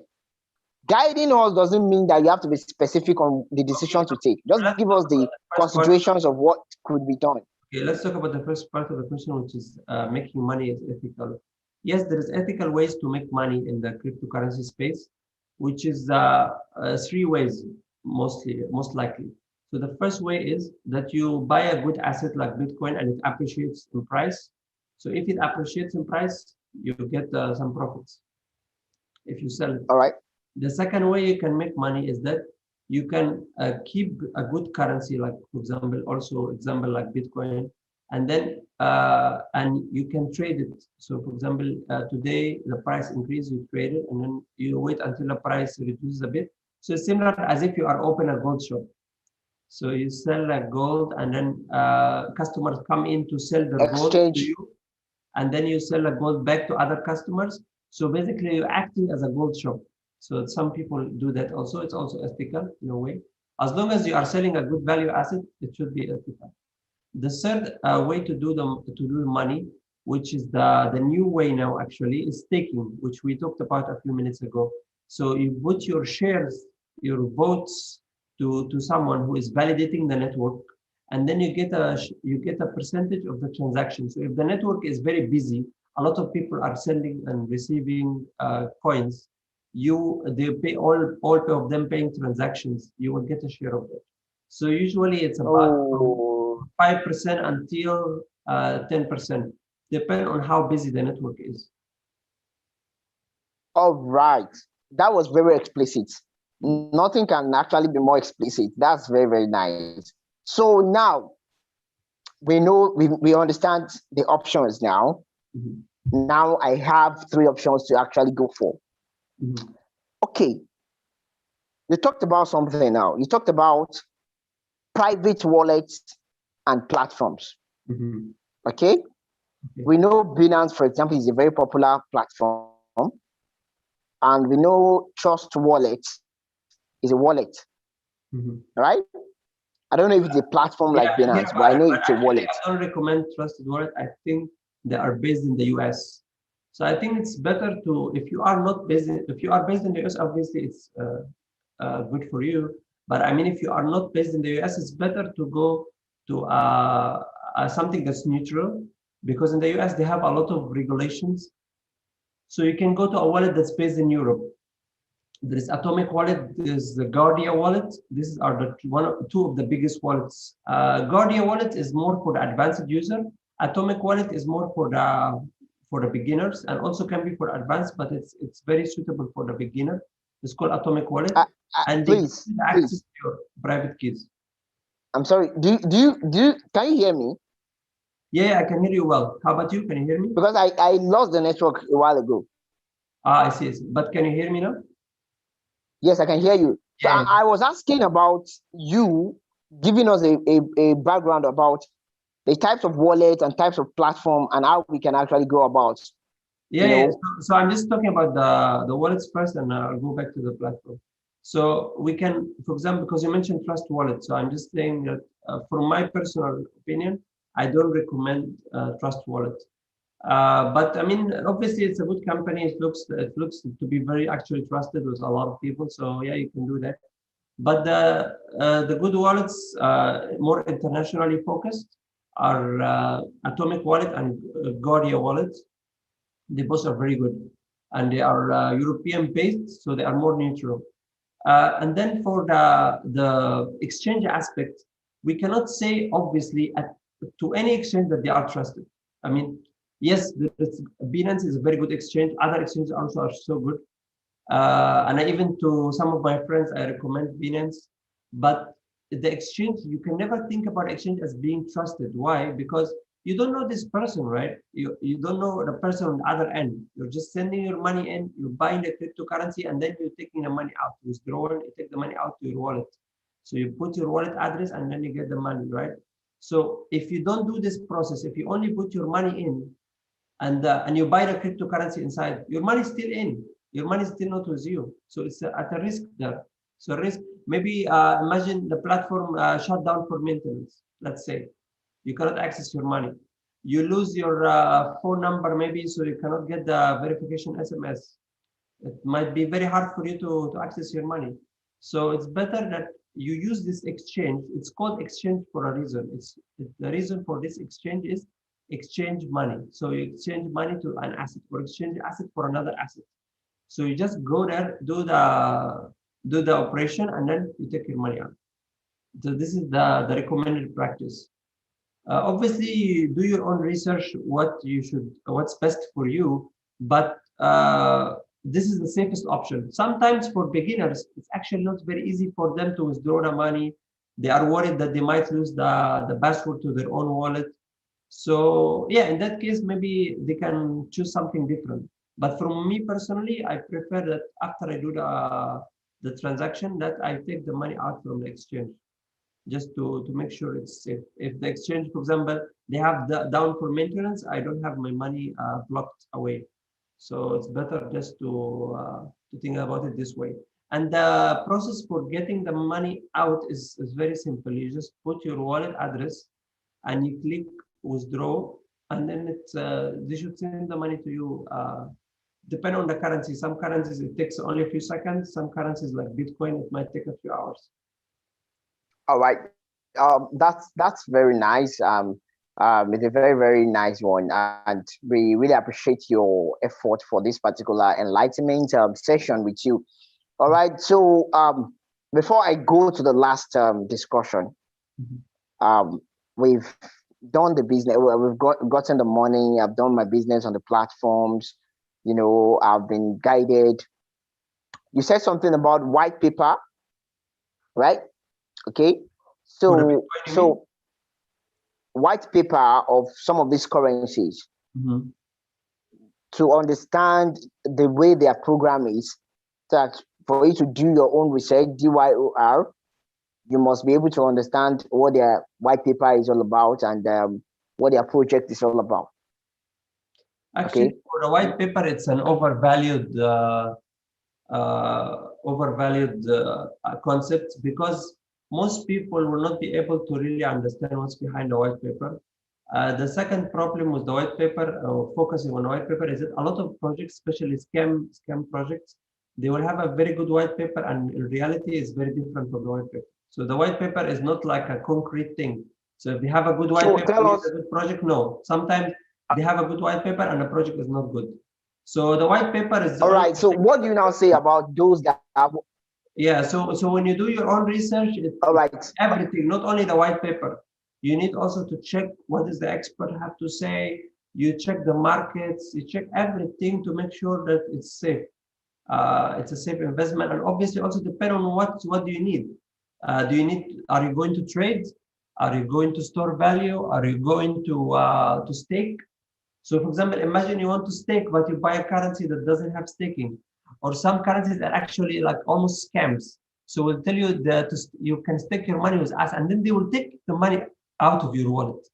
Guiding us doesn't mean that you have to be specific on the decision to take. Just give us the considerations of what could be done. Okay, let's talk about the first part of the question, which is making money is ethical. Yes, there is ethical ways to make money in the cryptocurrency space, which is 3 ways most likely. So the first way is that you buy a good asset like Bitcoin and it appreciates in price. So if it appreciates in price, you get some profits if you sell it. All right. The second way you can make money is that you can keep a good currency, like for example like Bitcoin, and then and you can trade it. So for example, today the price increase, you trade it, and then you wait until the price reduces a bit. So it's similar as if you are open a gold shop. So you sell like gold, and then customers come in to sell the gold to you, and then you sell the gold back to other customers. So basically, you're acting as a gold shop. So some people do that also. It's also ethical in a way. As long as you are selling a good value asset, it should be ethical. The third way to do the money which is the new way now actually, is staking, which we talked about a few minutes ago. So you put your shares, your votes to someone who is validating the network, and then you get a percentage of the transaction. So if the network is very busy, a lot of people are sending and receiving coins. They pay all of them paying transactions. You will get a share of it. So usually it's about from Oh, 5% until 10%, depend on how busy the network is. all right. That was very explicit. Nothing can actually be more explicit. That's very, very nice. So now we understand the options now. Mhm. Now I have three options to actually go for. Mhm. Okay, you talked about something now. You talked about private wallets and platforms. Mhm. Okay, Okay. we know Binance, for example, is a very popular platform, and we know Trust Wallet is a wallet, Mhm. right? I don't know if it's a platform like Yeah, I Binance, hear but I about know it, it's but a actually, wallet. I don't recommend trusted wallet. I think they are based in the US. So I think it's better to, if you are not based in, if you are based in the US, obviously it's good for you. But I mean, if you are not based in the US, it's better to go to something that's neutral, because in the US they have a lot of regulations. So you can go to a wallet that's based in Europe. There is Atomic Wallet, there's the Guardia Wallet. These are two of the biggest wallets. Guardia Wallet is more for the advanced user. Atomic Wallet is more for the beginners, and also can be for advanced, but it's very suitable for the beginner. It's called Atomic Wallet, and they give Please, you the access please. to your private keys. I'm sorry. Can you hear me? Yeah, I can hear you well. How about you? Can you hear me? Because I lost the network a while ago. Ah, I see. I see. But can you hear me now? Yes, I can hear you. So Yeah. I was asking about you giving us a background about the types of wallets and types of platform and how we can actually go about, Yeah, you yeah. know. So I'm just talking about the wallets first, and I'll go back to the platform. So we can, for example, because you mentioned Trust Wallet, so I'm just saying that from my personal opinion, I don't recommend Trust Wallet. But I mean, obviously, it's a good company. It looks to be very actually trusted with a lot of people. So yeah, you can do that. But the good wallets, more internationally focused, are Atomic Wallet and Guardia Wallet. They both are very good, and they are European based, so they are more neutral. And then for the exchange aspect, we cannot say obviously to any exchange that they are trusted. I mean, yes, Binance is a very good exchange. Other exchanges also are so good. And even to some of my friends, I recommend Binance. But the exchange, you can never think about exchange as being trusted. Why? Because you don't know this person, right? You don't know the person on the other end. You're just sending your money in, you're buying the cryptocurrency, and then you're taking the money out, withdrawing, you take the money out to your wallet. So you put your wallet address and then you get the money, right? So if you don't do this process, if you only put your money in and you buy the cryptocurrency inside, your money is still in. Your money is still not with you. So it's at a risk there. So risk, maybe imagine the platform shut down for maintenance, let's say. You cannot access your money. You lose your phone number maybe, so you cannot get the verification SMS. It might be very hard for you to access your money. So it's better that you use this exchange. It's called exchange for a reason. The reason for this exchange is exchange money. So you exchange money to an asset, or exchange asset for another asset. So you just go there, do the operation, and then you take your money out. So this is the recommended practice. Obviously, do your own research, what's best for you, but this is the safest option. Sometimes for beginners, it's actually not very easy for them to withdraw the money. They are worried that they might lose the password to their own wallet. So yeah, in that case, maybe they can choose something different. But from me personally, I prefer that after I do the transaction, that I take the money out from the exchange, just to make sure it's safe. If the exchange, for example, they have down for maintenance, I don't have my money blocked away. So it's better just to think about it this way. And the process for getting the money out is very simple. You just put your wallet address and you click withdraw. and then they should send the money to you. Depend on the currency. Some currencies it takes only a few seconds. Some currencies like Bitcoin, it might take a few hours. All right. That's very nice. It's a very very nice one, and we really appreciate your effort for this particular enlightenment session with you. All right. So before I go to the last discussion, Mhm. we've done the business. We've gotten the money. I've done my business on the platforms. I've been guided. You said something about white paper, right? Okay. For the So Bitcoin, you mean? so white paper of some of these currencies Mhm. to understand the way their program is, that for you to do your own research, DYOR, you must be able to understand what their white paper is all about, and what their project is all about. Actually, Okay. for the white paper, it's an overvalued concept, because most people will not be able to really understand what's behind the white paper. The second problem with the white paper, focusing on the white paper, is that a lot of projects, especially scam projects, they will have a very good white paper, and in reality, is very different from the white paper. So the white paper is not like a concrete thing. So if they have a good white So paper, tell it's a us. good project. No, sometimes they have a good white paper and the project is not good. So the white paper is the All only right. So what do you now say about those that have? yeah, so when you do your own research, All it's right. everything, not only the white paper. You need also to check what does the expert have to say. You check the markets, you check everything to make sure that it's safe. It's a safe investment, and obviously also depend on what do you need. Do you need? Are you going to trade? Are you going to store value? Are you going to stake? So, for example, imagine you want to stake, but you buy a currency that doesn't have staking, or some currencies are actually like almost scams. So, we'll tell you that you can stake your money with us, and then they will take the money out of your wallet.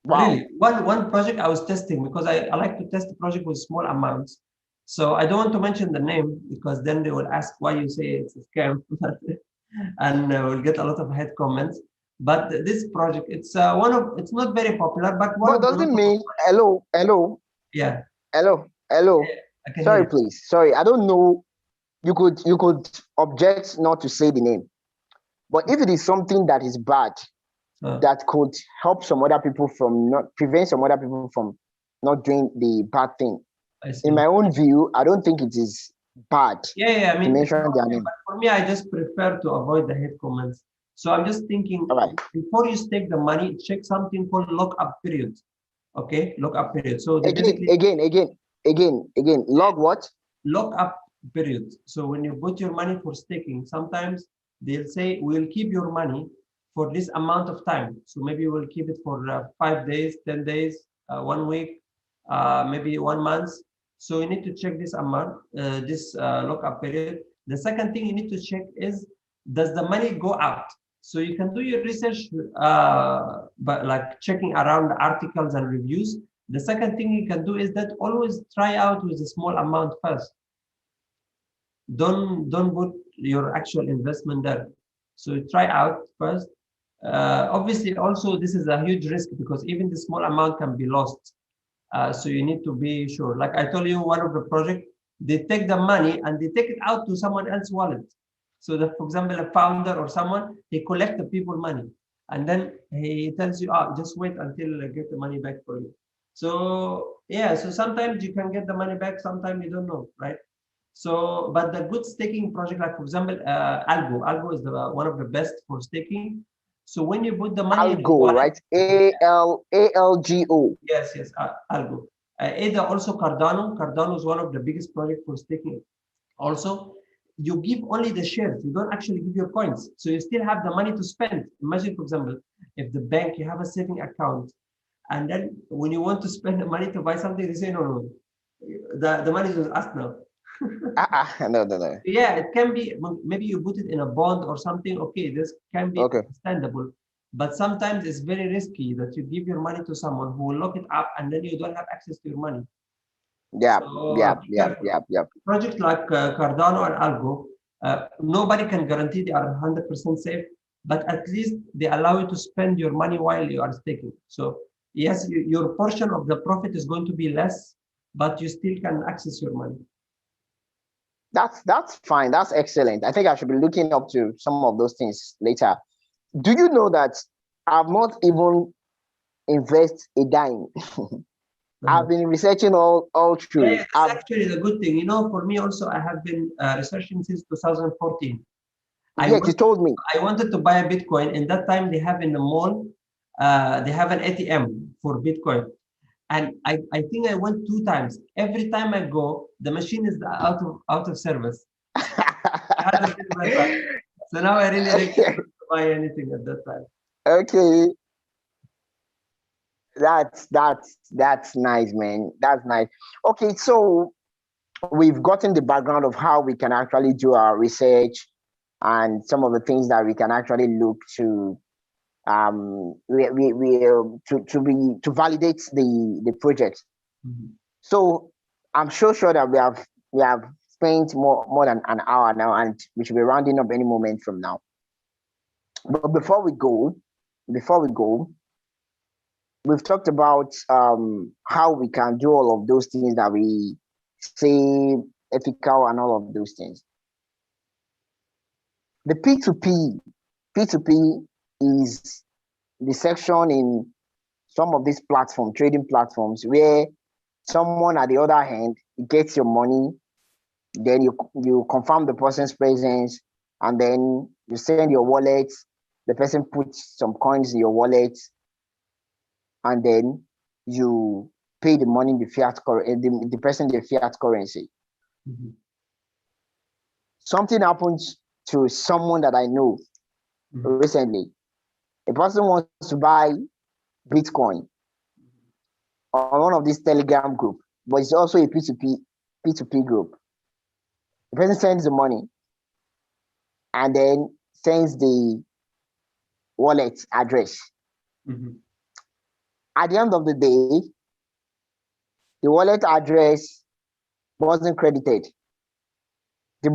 Wow. Really, one project I was testing, because I like to test the project with small amounts. So I don't want to mention the name, because then they will ask why you say it's a scam, and we'll get a lot of hate comments. But this project, it's not very popular, but one But of the doesn't notable mean projects. Yeah, hello. I can hear Sorry, you. please. Sorry, I don't know. You could object not to say the name, but if it is something that is bad, Uh, that could help some other people from not prevent some other people from not doing the bad thing. I In see. my own view, I don't think it is bad Yeah, I to mean, it's mention not their okay, name. but for me, I just prefer to avoid the hate comments. So I'm just thinking, All right. before you stake the money, check something called lock-up period. Okay, lock-up period. So they Again, basically again, again, again. Log what? lock-up period. So when you put your money for staking, sometimes they'll say, we'll keep your money for this amount of time. So maybe we'll keep it for 5 days, 10 days, 1 week, maybe 1 month. So you need to check this amount, this lock-up period. The second thing you need to check is, does the money go out? So you can do your research, but like checking around the articles and reviews. The second thing you can do is that always try out with a small amount first. Don't put your actual investment there. So try out first. Obviously, also this is a huge risk, because even the small amount can be lost. So you need to be sure. Like I told you, one of the project, they take the money and they take it out to someone else's wallet. So that, for example, a founder or someone, he collect the people money, and then he tells you, just wait until I get the money back for you. So yeah, so sometimes you can get the money back, sometimes you don't know, right? So, but the good staking project, like for example, Algo is one of the best for staking. So when you put the money in the Algo, wallet, right? ALGO. yes, Algo. Either also Cardano is one of the biggest project for staking. Also, you give only the shares. You don't actually give your coins. So you still have the money to spend. Imagine, for example, if the bank, you have a saving account, and then when you want to spend the money to buy something, they say, no. The money is with us now. No, no, no. Yeah, it can be, maybe you put it in a bond or something. Okay, this can be Okay. understandable, but sometimes it's very risky that you give your money to someone who will lock it up, and then you don't have access to your money. Yeah, So yeah, be yeah, careful. yeah, yeah. Projects like Cardano and Algo, nobody can guarantee they are 100% safe, but at least they allow you to spend your money while you are staking. So Yes, your portion of the profit is going to be less, but you still can access your money. That's fine. That's excellent. I think I should be looking up to some of those things later. Do you know that I've not even invest a dime? I've been researching all through. Yeah, that's actually the good thing. You know, for me also, I have been researching since 2014. Yes, you told me. I wanted to buy a Bitcoin. In that time, they have in the mall, they have an ATM for Bitcoin. And I think I went 2 times. Every time I go, the machine is out of service. I had to think myself. So now I really regret to buy anything at that time. Okay. That's nice, man. That's nice. Okay, so we've gotten the background of how we can actually do our research and some of the things that we can actually look to to validate the project. Mm-hmm. So I'm sure that we have spent more than an hour now, and we should be rounding up any moment from now. But before we go, we've talked about how we can do all of those things that we say ethical and all of those things. The P2P is the section in some of these trading platforms, where someone at the other hand gets your money, then you confirm the person's presence, and then you send your wallet. The person puts some coins in your wallet, and then you pay the money in the the person the fiat currency. Mm-hmm. Something happens to someone that I know recently. A person wants to buy Bitcoin on one of these Telegram group, but it's also a P2P group. The person sends the money and then sends the wallet address. Mm-hmm. At the end of the day, the wallet address wasn't credited. The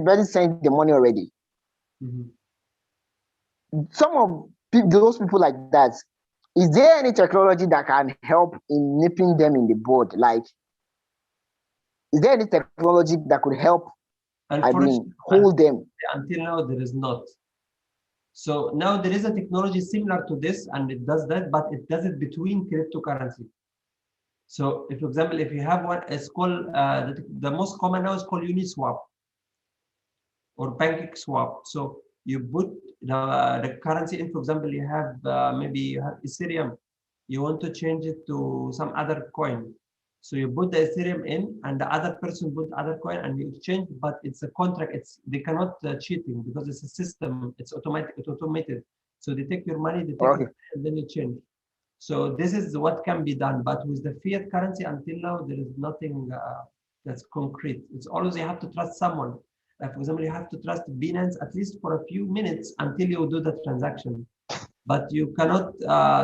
person sent the money already. Mm-hmm. Some of those people like that, is there any technology that can help in nipping them in the bud? Like, is there any technology that could help, hold them? Until now, there is not. So now there is a technology similar to this, and it does that, but it does it between cryptocurrency. So, if, for example, if you have one, it's called the most common now is called Uniswap or Pancake Swap. So you put the currency in. For example, you have maybe you have Ethereum. You want to change it to some other coin. So you put the Ethereum in, and the other person put other coin, and you exchange. But it's a contract. They cannot cheating, because it's a system. It's automatic. It's automated. So they take your money, they take it, and then you change. So this is what can be done. But with the fiat currency, until now, there is nothing that's concrete. It's always you have to trust someone. Like, for example, you have to trust Binance at least for a few minutes until you do the transaction. But you cannot.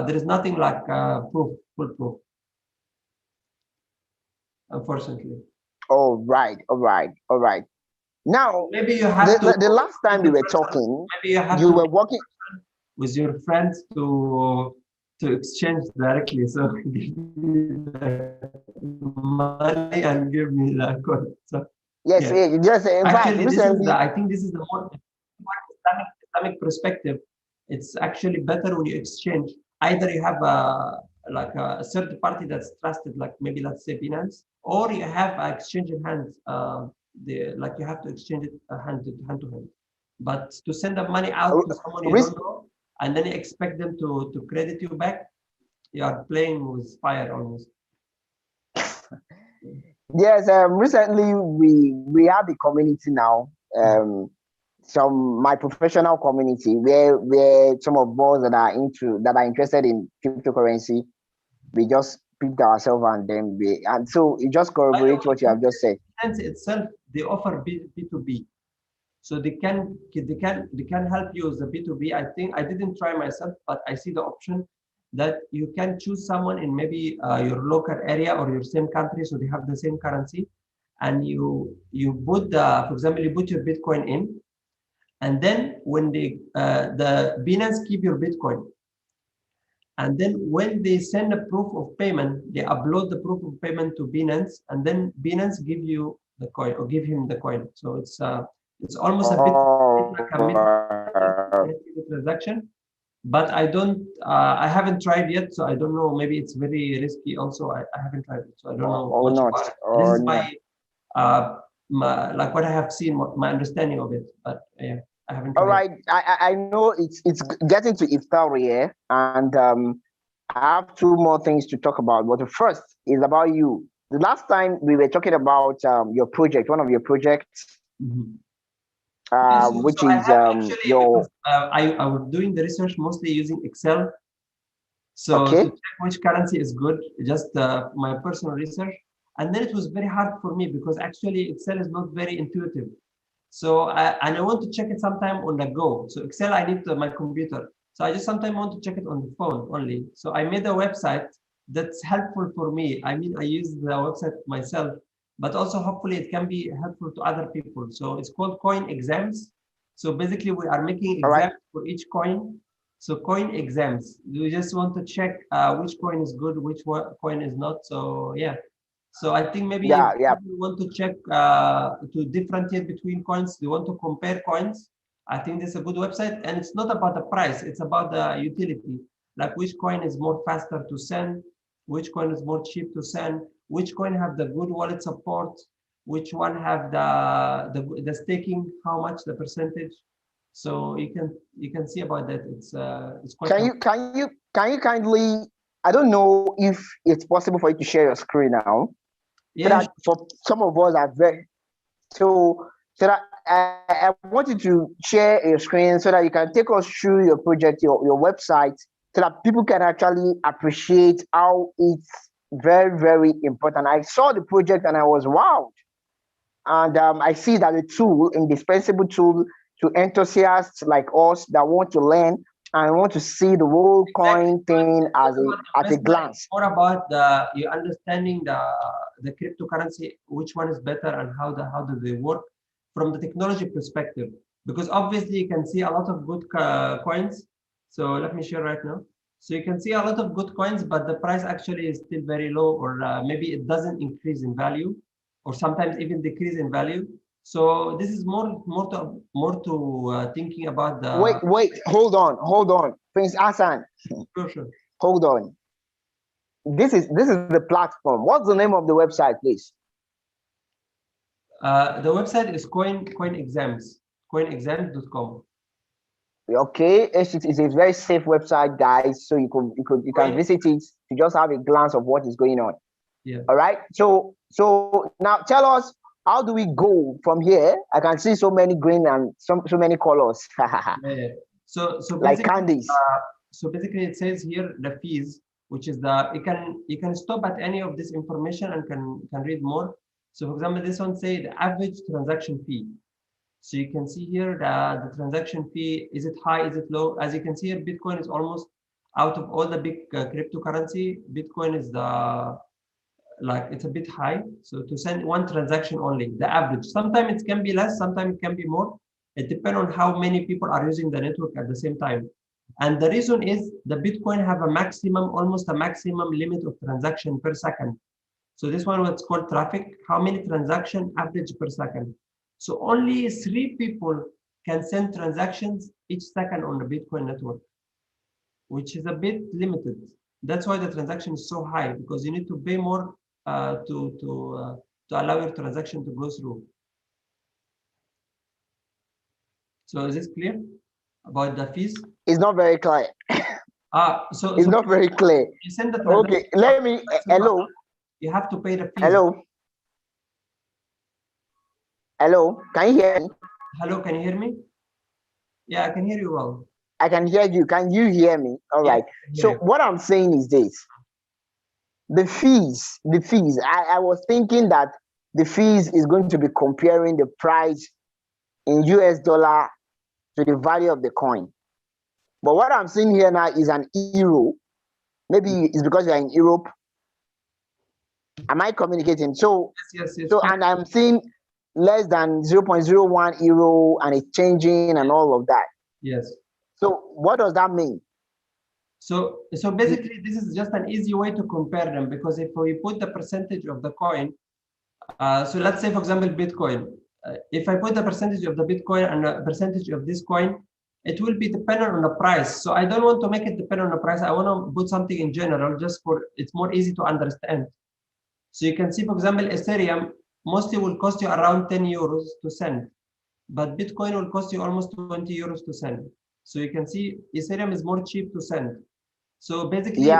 There is nothing like full proof. Unfortunately. All right. Now, maybe you have the last time we were talking, maybe you were working with your friends to exchange directly. So give me the money and give me the coin. So yes, yes. In actually, fact, recently, I think this is the more Islamic perspective. It's actually better when you exchange. Either you have a third party that's trusted, like maybe let's say Binance, or you have an exchange in hand. Like you have to exchange it hand to hand. But to send the money out to someone you don't know, and then you expect them to credit you back, you are playing with fire almost. Yes, recently we have a community now. My professional community, where some of us that are interested in cryptocurrency, we just picked ourselves, and so it just corroborates what you have just said. Binance itself, they offer B2B, so they can help you with the B2B. I think I didn't try myself, but I see the option that you can choose someone in maybe your local area or your same country, so they have the same currency, and you put for example, you put your Bitcoin in, and then when the Binance keep your Bitcoin, And then when they send a proof of payment, they upload the proof of payment to Binance, and then Binance give you the coin or give him the coin. So it's almost a bit like a mid transaction, but I haven't tried yet, so I don't know. Maybe it's very risky. Also, I haven't tried it, so I don't know or much not, about it. This or is not. like what I have seen, my understanding of it. But yeah, I haven't All tried. right, I know it's getting to iftar here, and I have two more things to talk about. But the first is about you. The last time we were talking about your project, one of your projects, Mhm. Yeah, so which I is have actually, your because I was doing the research mostly using Excel. So to okay. check which currency is good, just my personal research. And then it was very hard for me because actually Excel is not very intuitive. So and I want to check it sometime on the go. So Excel, I need my computer. So I just sometimes want to check it on the phone only. So I made a website that's helpful for me. I mean, I use the website myself, but also hopefully it can be helpful to other people. So it's called CoinExams. So basically we are making All right. exams for each coin. So CoinExams, you just want to check which coin is good, which coin is not. So yeah. So I think maybe if Yeah, yeah. you want to check to differentiate between coins, you want to compare coins, I think this is a good website. And it's not about the price, it's about the utility. Like which coin is more faster to send, which coin is more cheap to send, which coin have the good wallet support, which one have the staking, how much the percentage. So you can see about that. It's quite Can you helpful. kindly? I don't know if it's possible for you to share your screen now, so Yeah, that for some of us are very so that I want you to share your screen so that you can take us through your project, your website, so that people can actually appreciate how it's very, very important. I saw the project and I was wowed. And I see that a tool, indispensable tool to enthusiasts like us that want to learn and want to see the whole exactly. coin So thing it's not as a about at a investment, it's glance. more about you understanding the cryptocurrency, which one is better and how do they work from the technology perspective. Because obviously you can see a lot of good coins. So let me share right now. So you can see a lot of good coins, but the price actually is still very low, or maybe it doesn't increase in value, or sometimes even decrease in value. So this is more to thinking about Wait, the. wait, hold on, Prince Hassan, Sure, sure. hold on. This is the platform. What's the name of the website, please? The website is CoinExams, coinexams.com. Okay, it's a very safe website, guys. So you can Coin, visit it to just have a glance of what is going on. yeah. All right. So now tell us, how do we go from here? I can see so many green and so many colors, Yeah, yeah. So like basically, candies. it says here the fees, which is you can stop at any of this information and can read more. So for example, this one say the average transaction fee. So you can see here the transaction fee, is it high, is it low? As you can see here, Bitcoin is almost out of all the big cryptocurrency, Bitcoin is the like it's a bit high. So to send one transaction only, the average. Sometimes it can be less, sometimes it can be more. It depends on how many people are using the network at the same time. And the reason is the Bitcoin have a maximum, almost a maximum limit of transaction per second. So this one what's called traffic, how many transaction average per second. So only 3 people can send transactions each second on the Bitcoin network, which is a bit limited. That's why the transaction is so high, because you need to pay more to allow your transaction to go through. So is this clear about the fees? It's not very clear. So It's not very clear. you send the transaction Okay, let me. Hello, you have to pay the fees. hello, hello. Can you hear me? Hello, can you hear me? Yeah, I can hear you well. I can hear you. Can you hear me? All Yes, right. I can hear So you. what I'm saying is this: the fees. I was thinking that the fees is going to be comparing the price in US dollar to the value of the coin. But what I'm seeing here now is an euro. Maybe it's because you're in Europe. Am I communicating? Yes, yes, yes. And I'm seeing less than 0.01 euro and it's changing and all of that. Yes. So what does that mean? So basically, this is just an easy way to compare them, because if we put the percentage of the coin, so let's say, for example, Bitcoin. If I put the percentage of the Bitcoin and a percentage of this coin, it will be dependent on the price. So I don't want to make it depend on the price. I want to put something in general, just for it's more easy to understand. So you can see, for example, Ethereum mostly will cost you around 10 euros to send, but Bitcoin will cost you almost 20 euros to send. So you can see Ethereum is more cheap to send. So basically,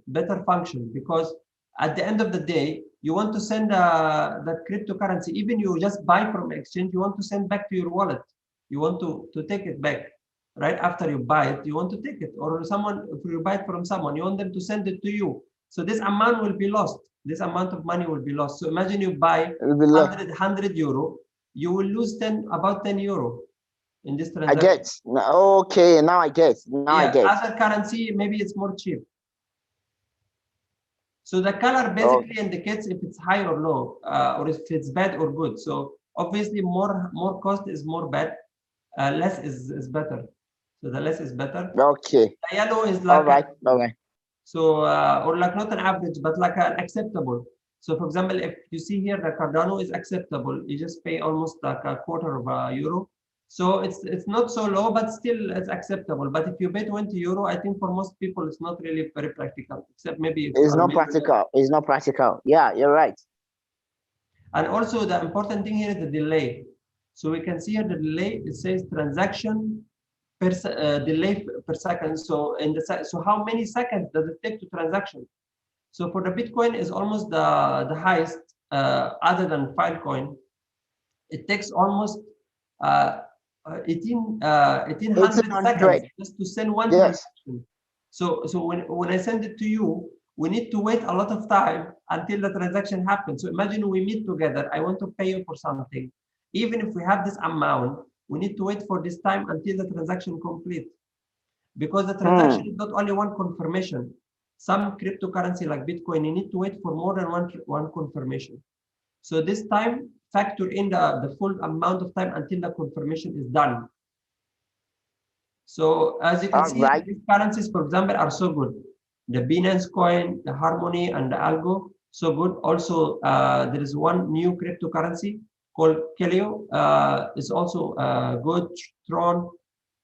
better function, because at the end of the day, you want to send that cryptocurrency, even you just buy from exchange, you want to send back to your wallet. You want to take it back right after you buy it. You want to take it, or someone, if you buy it from someone, you want them to send it to you. So this amount will be lost. This amount of money will be lost. So imagine you buy 100 euro, you will lose about 10 euro in this transaction. I get. Okay, now I get. I get. Other currency, maybe it's more cheap. So the color basically indicates if it's high or low, or if it's bad or good. So obviously more cost is more bad, less is better. So the less is better. Okay. The yellow is like all right. So or like not an average, but like an acceptable. So for example, if you see here the Cardano is acceptable, you just pay almost like a quarter of a euro. So it's not so low, but still it's acceptable. But if you pay 20 euro, I think for most people it's not really very practical, except maybe it's not practical. It's not practical. Yeah, you're right. And also the important thing here is the delay. So we can see here the delay. It says transaction per delay per second. So so how many seconds does it take to transaction? So for the Bitcoin is almost the highest, other than Filecoin. It takes almost 1800 seconds just to send one transaction. So when I send it to you, we need to wait a lot of time until the transaction happens. So imagine we meet together. I want to pay you for something. Even if we have this amount, we need to wait for this time until the transaction complete. Because the transaction is not only one confirmation. Some cryptocurrency like Bitcoin, you need to wait for more than one confirmation. So this time, factor in the full amount of time until the confirmation is done. So as you can see, these currencies, for example, are so good. The Binance coin, the Harmony, and the Algo, so good. Also, there is one new cryptocurrency called Kelio, is also good. Tron,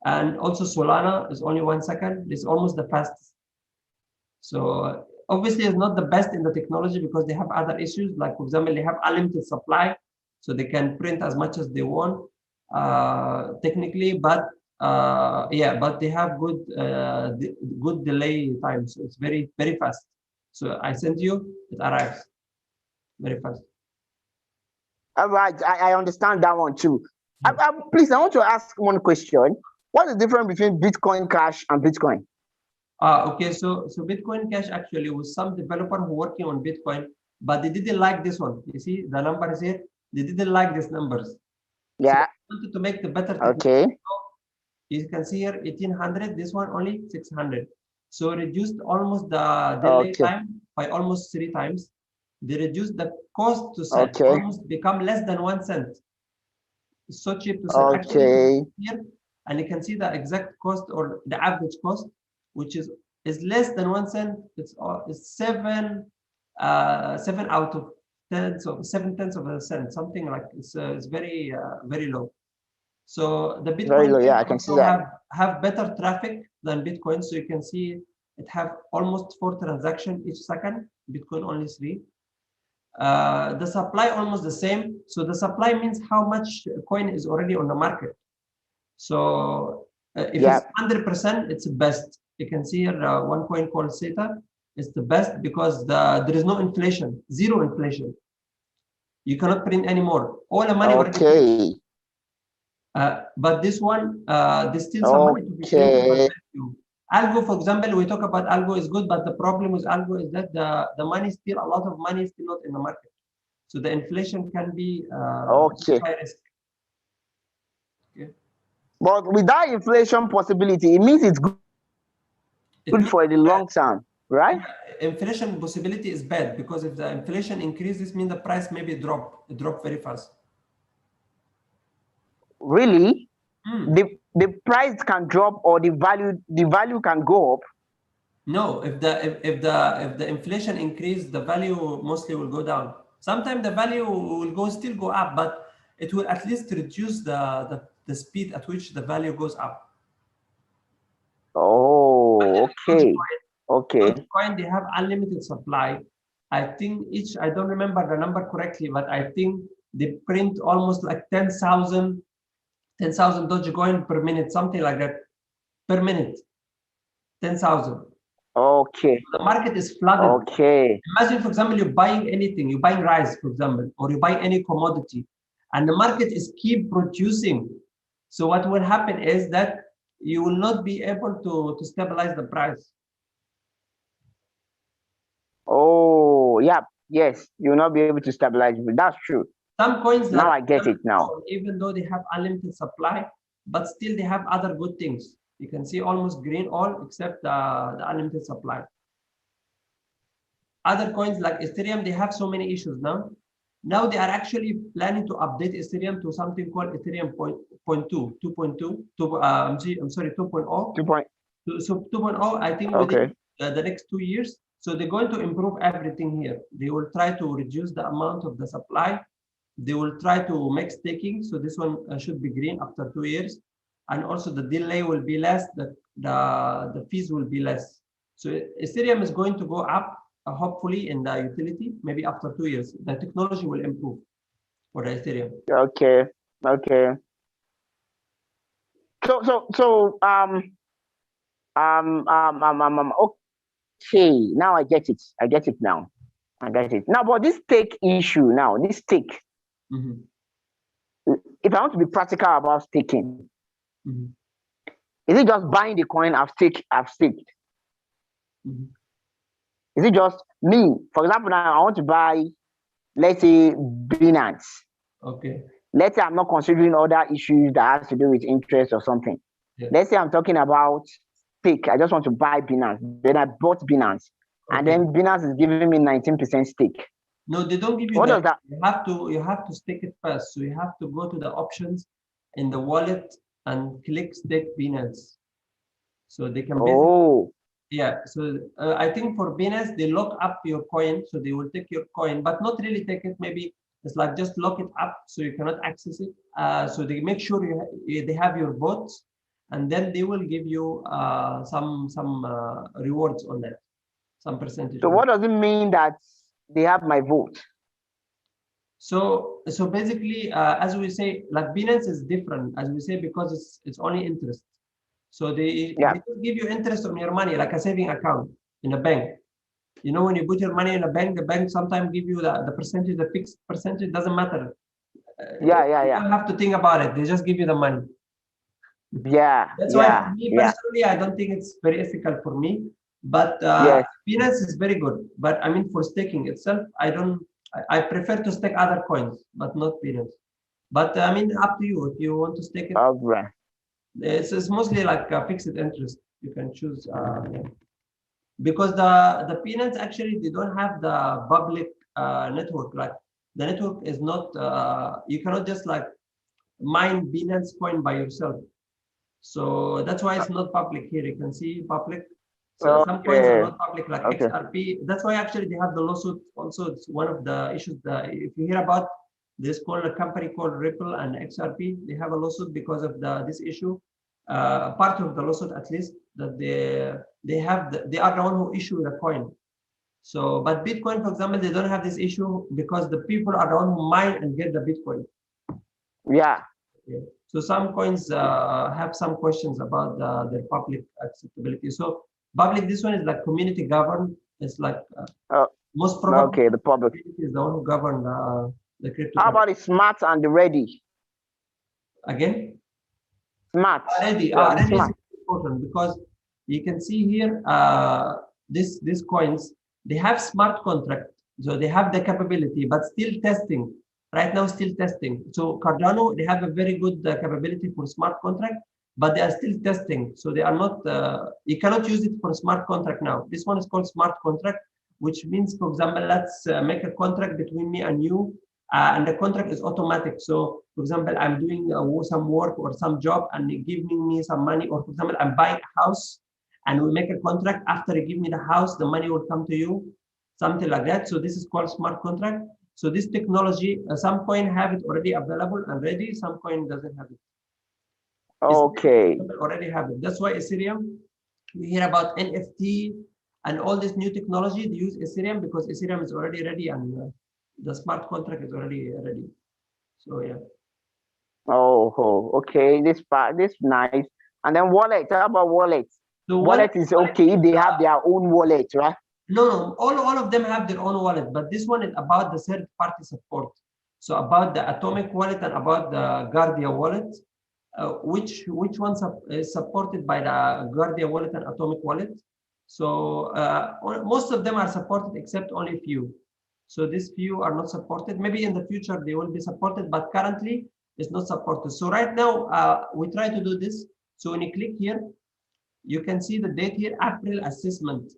and also Solana is only 1 second. It's almost the fastest. So obviously, it's not the best in the technology because they have other issues. Like, for example, they have unlimited supply, so they can print as much as they want, technically. But but they have good delay time. So it's very, very fast. So I send you, it arrives very fast. All right, I understand that one too. Please, I want to ask one question. What is the difference between Bitcoin Cash and Bitcoin? Okay, so Bitcoin Cash actually was some developer who working on Bitcoin, but they didn't like this one. You see the numbers here, they didn't like these numbers. Yeah. So they wanted to make the better technology. Okay. So you can see here 1800, this one only 600. So reduced almost the delay time by almost 3 times. They reduced the cost to send, almost become less than 1 cent. It's so cheap to send. Actually, here, and you can see the exact cost or the average cost, which is less than 1 cent. It's 7 out of 10, so 7 tenths of a cent, something like it's very very low. So the Bitcoin I can see that have better traffic than Bitcoin. So you can see it have almost 4 transactions each second. Bitcoin only 3. The supply almost the same. So the supply means how much coin is already on the market. So if it's 100%, it's the best. You can see here one coin called Zeta is the best because there is no inflation, zero inflation. You cannot print anymore. All the money already printed. But this one, there's still some money to be printed. Algo, for example, we talk about Algo is good, but the problem with Algo is that the money still, a lot of money is still not in the market. So the inflation can be high risk. But with that inflation possibility, it means it's good for the long term, right? Yeah, inflation possibility is bad because if the inflation increases, means the price maybe drop very fast. Really? the price can drop or the value can go up? No, if the inflation increase, the value mostly will go down. Sometimes the value will still go up, but it will at least reduce the speed at which the value goes up. Oh, okay. Okay. Dogecoin, they have unlimited supply. I think I don't remember the number correctly, but I think they print almost like 10,000 Dogecoin per minute, something like that, per minute, 10,000. Okay. The market is flooded. Okay. Imagine, for example, you're buying anything, you're buying rice, for example, or you buy any commodity, and the market is keep producing. So what will happen is that you will not be able to stabilize the price. Oh, yeah. Yes, you'll not be able to stabilize it. That's true. Some coins, Now like, I get it now. even though they have unlimited supply, but still they have other good things. You can see almost green all except the unlimited supply. Other coins like Ethereum, they have so many issues now. Now they are actually planning to update Ethereum to something called Ethereum 2.2, I'm sorry, 2.0. 2 point. So 2.0, I think Okay. within the next 2 years. So they're going to improve everything here. They will try to reduce the amount of the supply. They will try to make staking. So this one should be green after 2 years. And also the delay will be less, the fees will be less. So Ethereum is going to go up, hopefully in the utility, maybe after 2 years. The technology will improve for the Ethereum. Okay. Okay. Okay. Now I get it. I get it now. I get it now. But this stake issue now, this stake. Mm-hmm. If I want to be practical about staking, Mm-hmm. is it just buying the coin I've staked? Mm-hmm. Is it just me? For example, now I want to buy, let's say, Binance. Okay. Let's say I'm not considering other issues that has to do with interest or something. Yeah. Let's say I'm talking about stake. I just want to buy Binance. Then I bought Binance. Okay. And then Binance is giving me 19% stake. No, they don't give you what that. Does that. You have to stake it first. So you have to go to the options in the wallet and click stake Binance. So they can basically, yeah. So I think for Binance, they lock up your coin. So they will take your coin, but not really take it. Maybe it's like just lock it up so you cannot access it. So they make sure they have your votes, and then they will give you some rewards on that, some percentage. So what does it mean that they have my vote? So basically, as we say, like Binance is different, as we say, because it's only interest. So they give you interest on your money, like a saving account in a bank. You know, when you put your money in a bank, the bank sometimes give you the percentage, the fixed percentage, doesn't matter. You don't have to think about it. They just give you the money. That's why for me personally, I don't think it's very ethical for me. But Binance is very good. But I mean, for staking itself, I prefer to stake other coins, but not Binance. But I mean, up to you if you want to stake it. Right. It's mostly like a fixed interest. You can choose because the Binance actually they don't have the public network. Like the network is not. You cannot just like mine Binance coin by yourself. So that's why it's not public here. You can see public. So some coins are not public, like XRP. That's why actually they have the lawsuit. Also, it's one of the issues that if you hear about this called a company called Ripple and XRP, they have a lawsuit because of this issue. Part of the lawsuit, at least, that they are the one who issue the coin. So, but Bitcoin, for example, they don't have this issue because the people are the one who mine and get the Bitcoin. Yeah. Okay. So some coins have some questions about their public acceptability. So public, this one is like community governed. It's like most probably the public is the one who govern the crypto. How about the smart and the ready? Again? Smart. Ready. Ready is important because you can see here these coins, they have smart contract. So they have the capability, but still testing. Right now, still testing. So Cardano, they have a very good capability for smart contract, but they are still testing. So they are not, you cannot use it for smart contract now. This one is called smart contract, which means, for example, let's make a contract between me and you, and the contract is automatic. So, for example, I'm doing some work or some job, and they giving me some money. Or, for example, I'm buying a house, and we make a contract. After you give me the house, the money will come to you, something like that. So this is called smart contract. So this technology, some coin have it already available and ready. Some coin doesn't have it. Okay. Already have it. That's why Ethereum, we hear about NFT and all this new technology. They use Ethereum because Ethereum is already ready, and the smart contract is already ready. So yeah. Oh, okay. This nice. And then wallet. How about wallet? So Wallet is okay if they have their own wallet, right? No, all of them have their own wallet, but this one is about the third-party support. So about the Atomic wallet and about the Guardia wallet, which one is supported by the Guardia wallet and Atomic wallet. So most of them are supported except only few. So these few are not supported. Maybe in the future they will be supported, but currently it's not supported. So right now we try to do this. So when you click here, you can see the date here, April assessment.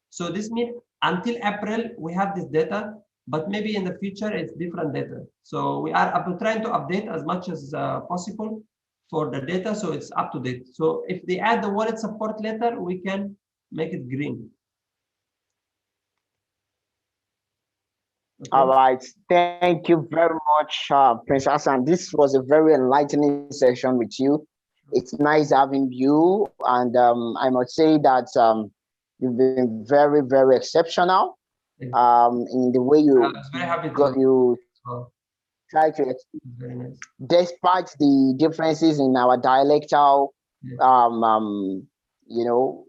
So this means until April, we have this data, but maybe in the future, it's different data. So we are trying to update as much as possible for the data, so it's up to date. So if they add the wallet support later, we can make it green. Okay. All right. Thank you very much, Prince Hassan. This was a very enlightening session with you. It's nice having you. And I must say that you've been very, very exceptional in the way you try to explain, despite the differences in our dialectal, you know,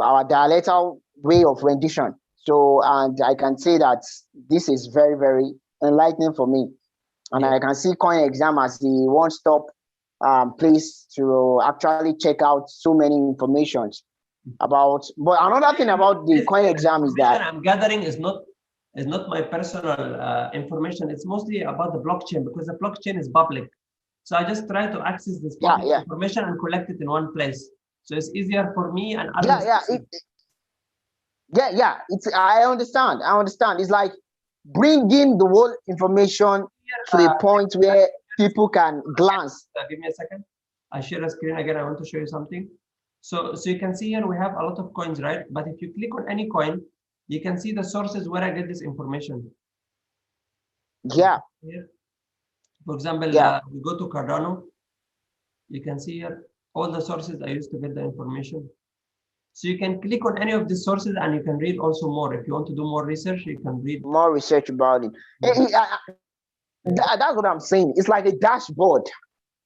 our dialectal way of rendition. So, and I can say that this is very, very enlightening for me. And I can see CoinExam as the one-stop place to actually check out so many informations about. But another thing about the CoinExam is that I'm gathering is not my personal information. It's mostly about the blockchain, because the blockchain is public. So I just try to access this public information and collect it in one place. So it's easier for me and others. It's I understand. It's like bringing the whole information to a point where people can glance. Give me a second. I share a screen again. I want to show you something. So you can see here we have a lot of coins, right? But if you click on any coin, you can see the sources where I get this information. Yeah. Here. For example, we go to Cardano. You can see here all the sources I used to get the information. So you can click on any of these sources and you can read also more. If you want to do more research, you can read more research about it. That's what I'm saying. It's like a dashboard.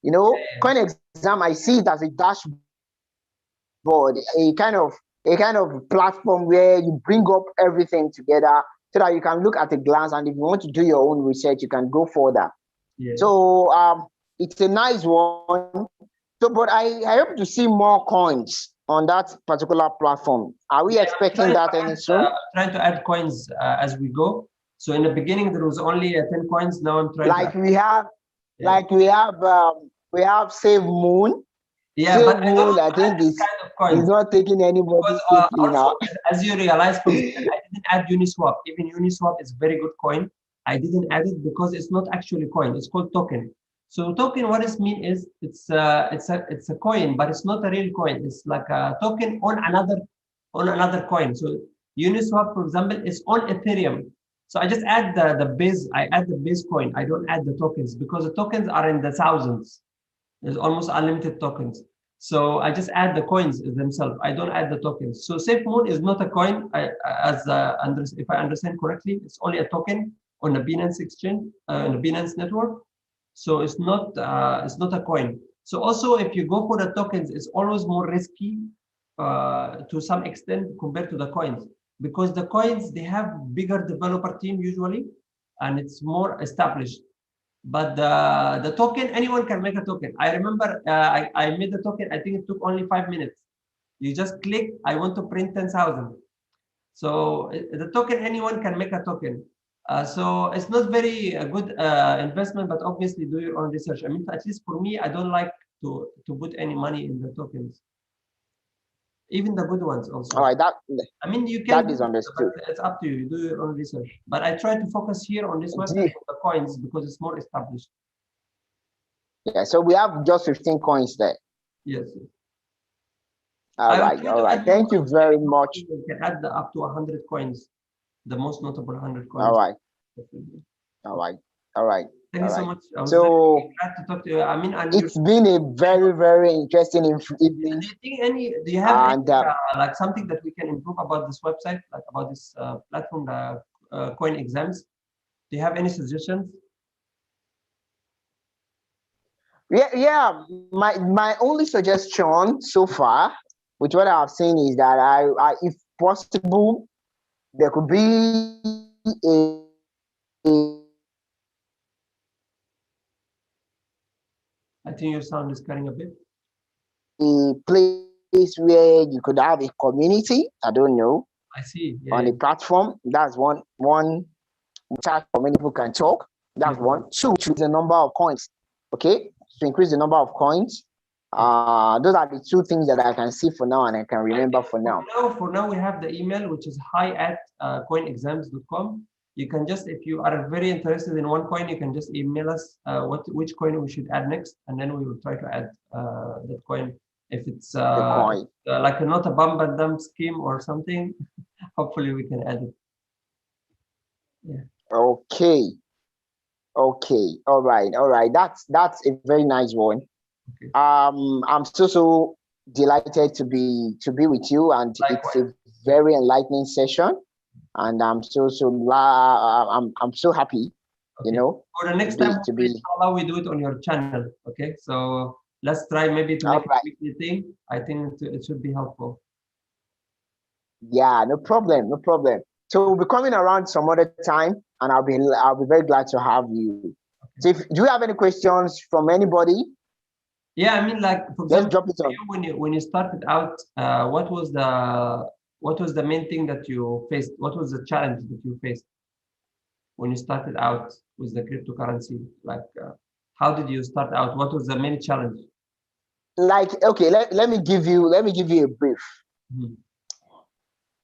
You know, CoinExam, I see it as a dashboard, a kind of platform where you bring up everything together so that you can look at a glance, and if you want to do your own research, you can go further. So it's a nice one. So, but I hope to see more coins on that particular platform. Are we expecting that any soon? Trying to add coins as we go. So in the beginning there was only 10 coins. Now I'm trying. Like we have Save Moon. Yeah, Save but Moon, I think it's not taking anybody seriously now. As you realize, I didn't add Uniswap. Even Uniswap is a very good coin. I didn't add it because it's not actually coin. It's called token. So token, what it means is it's a coin, but it's not a real coin. It's like a token on another coin. So Uniswap, for example, is on Ethereum. So I just add the base. I add the base coin. I don't add the tokens because the tokens are in the thousands. There's almost unlimited tokens. So I just add the coins themselves. I don't add the tokens. So SafeMoon is not a coin, if I understand correctly. It's only a token on the Binance exchange, on the Binance network. So it's not a coin. So also, if you go for the tokens, it's always more risky to some extent compared to the coins, because the coins, they have bigger developer team usually, and it's more established. But the token, anyone can make a token. I remember I made the token. I think it took only 5 minutes. You just click, I want to print 10,000. So the token, anyone can make a token. So it's not very good investment, but obviously do your own research. I mean, at least for me, I don't like to put any money in the tokens. even the good ones also. All right, I mean, you can that do is it, but understood. it's up to you. You do your own research. But I try to focus here on this Do website you- on the coins because it's more established. Yeah, so we have just 15 coins there. Yes. All I will right, try all to right. add more Thank you coins. very Maybe much. you can add up to 100 coins, the most notable 100 All coins. right, all right, all right, Thank all you so right. much. I was very So glad to talk to you. I mean, and you it's been a very, very interesting evening. do you think any? Do you have any And like something that we can improve about this website, like about this platform, the CoinExams? Do you have any suggestions? yeah, my only suggestion so far, with what I've seen, is that if possible, there could be I think your sound is cutting a bit. a place where you could have a community. I don't know, I see. on Yeah. a platform. That's one chat for many people can talk. That's Yeah. one. Two, choose the number of coins. Okay, to increase the number of coins. Those are the two things that I can see for now and I can remember for now. For now, we have the email, which is hi@coinexams.com. You can just, if you are very interested in one coin, you can just email us which coin we should add next, and then we will try to add that coin. If it's The coin. like not a bump and dump scheme or something, hopefully we can add it. Yeah. Okay. Okay. All right. All right. That's a very nice one. Okay. I'm so delighted to be with you, and Likewise. it's a very enlightening session, and I'm I'm so happy, Okay. For the next time, inshallah, we do it on your channel. Okay, so let's try maybe to make it a weekly thing. I think it should be helpful. Yeah, no problem, no problem. So we'll be coming around some other time, and I'll be very glad to have you. Okay. So do you have any questions from anybody? Yeah, I mean, like for Let's example, drop it on. when you started out, what was the main thing that you faced? What was the challenge that you faced when you started out with the cryptocurrency? Like, how did you start out? What was the main challenge? Like, okay, let me give you a brief. Mm-hmm.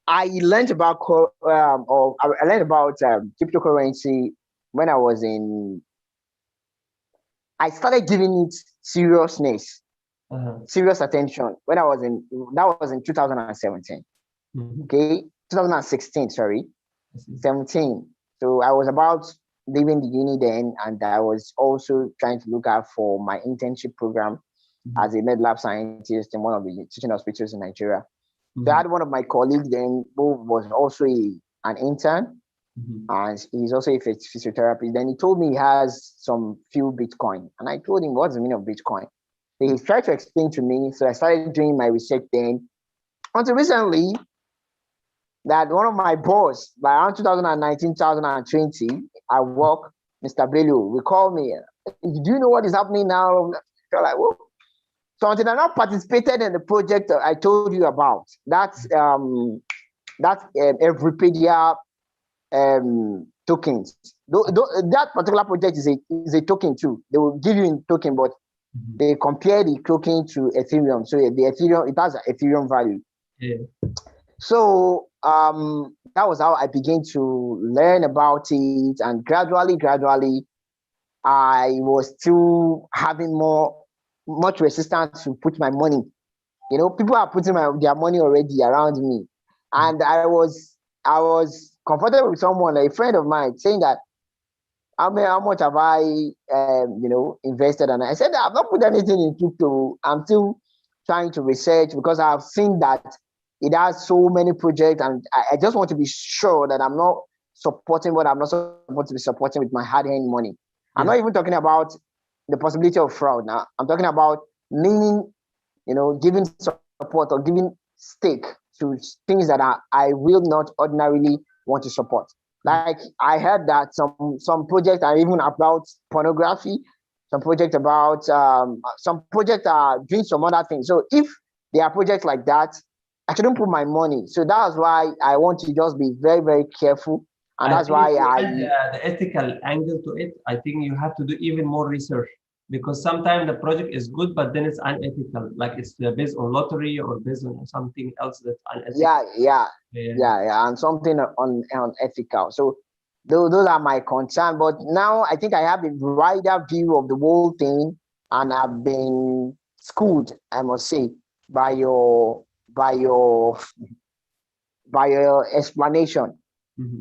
I learned about cryptocurrency when I started giving it seriousness, serious attention when that was in 2017. Mm-hmm. Okay, 2016, sorry, 17. So I was about leaving the uni then, and I was also trying to look out for my internship program as a med lab scientist in one of the teaching hospitals in Nigeria. So I had one of my colleagues then who was also an intern, and he's also a physiotherapist. Then he told me he has some few Bitcoin, and I told him, what's the meaning of Bitcoin? So he tried to explain to me. So I started doing my research then. Until recently, that one of my boss, by around 2019, 2020, I work, Mr. Bello, will call me. Do you know what is happening now? I like, whoa. So until I not participated in the project I told you about, that's Evripedia tokens. That particular project is a token too. They will give you in token, but they compare the token to Ethereum. So the Ethereum, it has an Ethereum value. Yeah. So that was how I began to learn about it, and gradually, I was still having much resistance to put my money. You know, people are putting their money already around me, and I was comfortable with someone, a friend of mine, saying that, how much have I, invested? And I said, I've not put anything in crypto. I'm still trying to research because I've seen that it has so many projects, and I just want to be sure that I'm not supporting what I'm not supposed to be supporting with my hard-earned money. I'm not even talking about the possibility of fraud now. I'm talking about meaning, giving support or giving stake to things that I will not ordinarily want to support. Like I heard that some projects are even about pornography, some projects about some projects are doing some other things. So if there are projects like that, I shouldn't put my money. So that's why I want to just be very, very careful. And that's why the ethical angle to it, I think you have to do even more research. because sometimes the project is good, but then it's unethical, like it's based on lottery or based on something else that's unethical. Yeah. And something on ethical. So those are my concern. But now I think I have a wider view of the whole thing, and I've been schooled, I must say, by your by your by your explanation.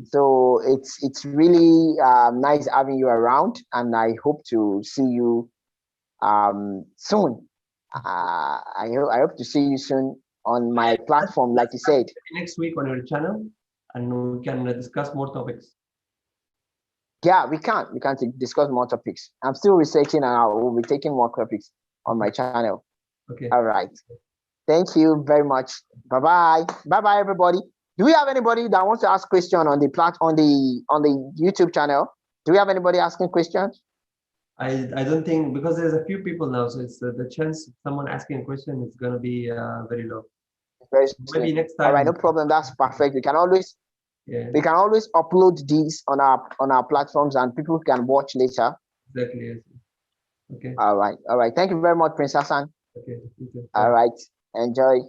So it's really nice having you around, and I hope to see you soon. I hope to see you soon on my platform, like you said. Next week on your channel, and we can discuss more topics. Yeah, we can discuss more topics. I'm still researching, and I will be taking more topics on my channel. Okay. All right. Thank you very much. Bye bye. Bye bye, everybody. Do we have anybody that wants to ask question on the on the YouTube channel? Do we have anybody asking questions? I don't think, because there's a few people now, so it's the chance someone asking a question is gonna be very low. Very Maybe next time. All right, no problem. That's perfect. We can always upload these on our platforms, and people can watch later. Exactly. Yes. Okay. All right. Thank you very much, Prince Hassan. Okay. All right. Enjoy.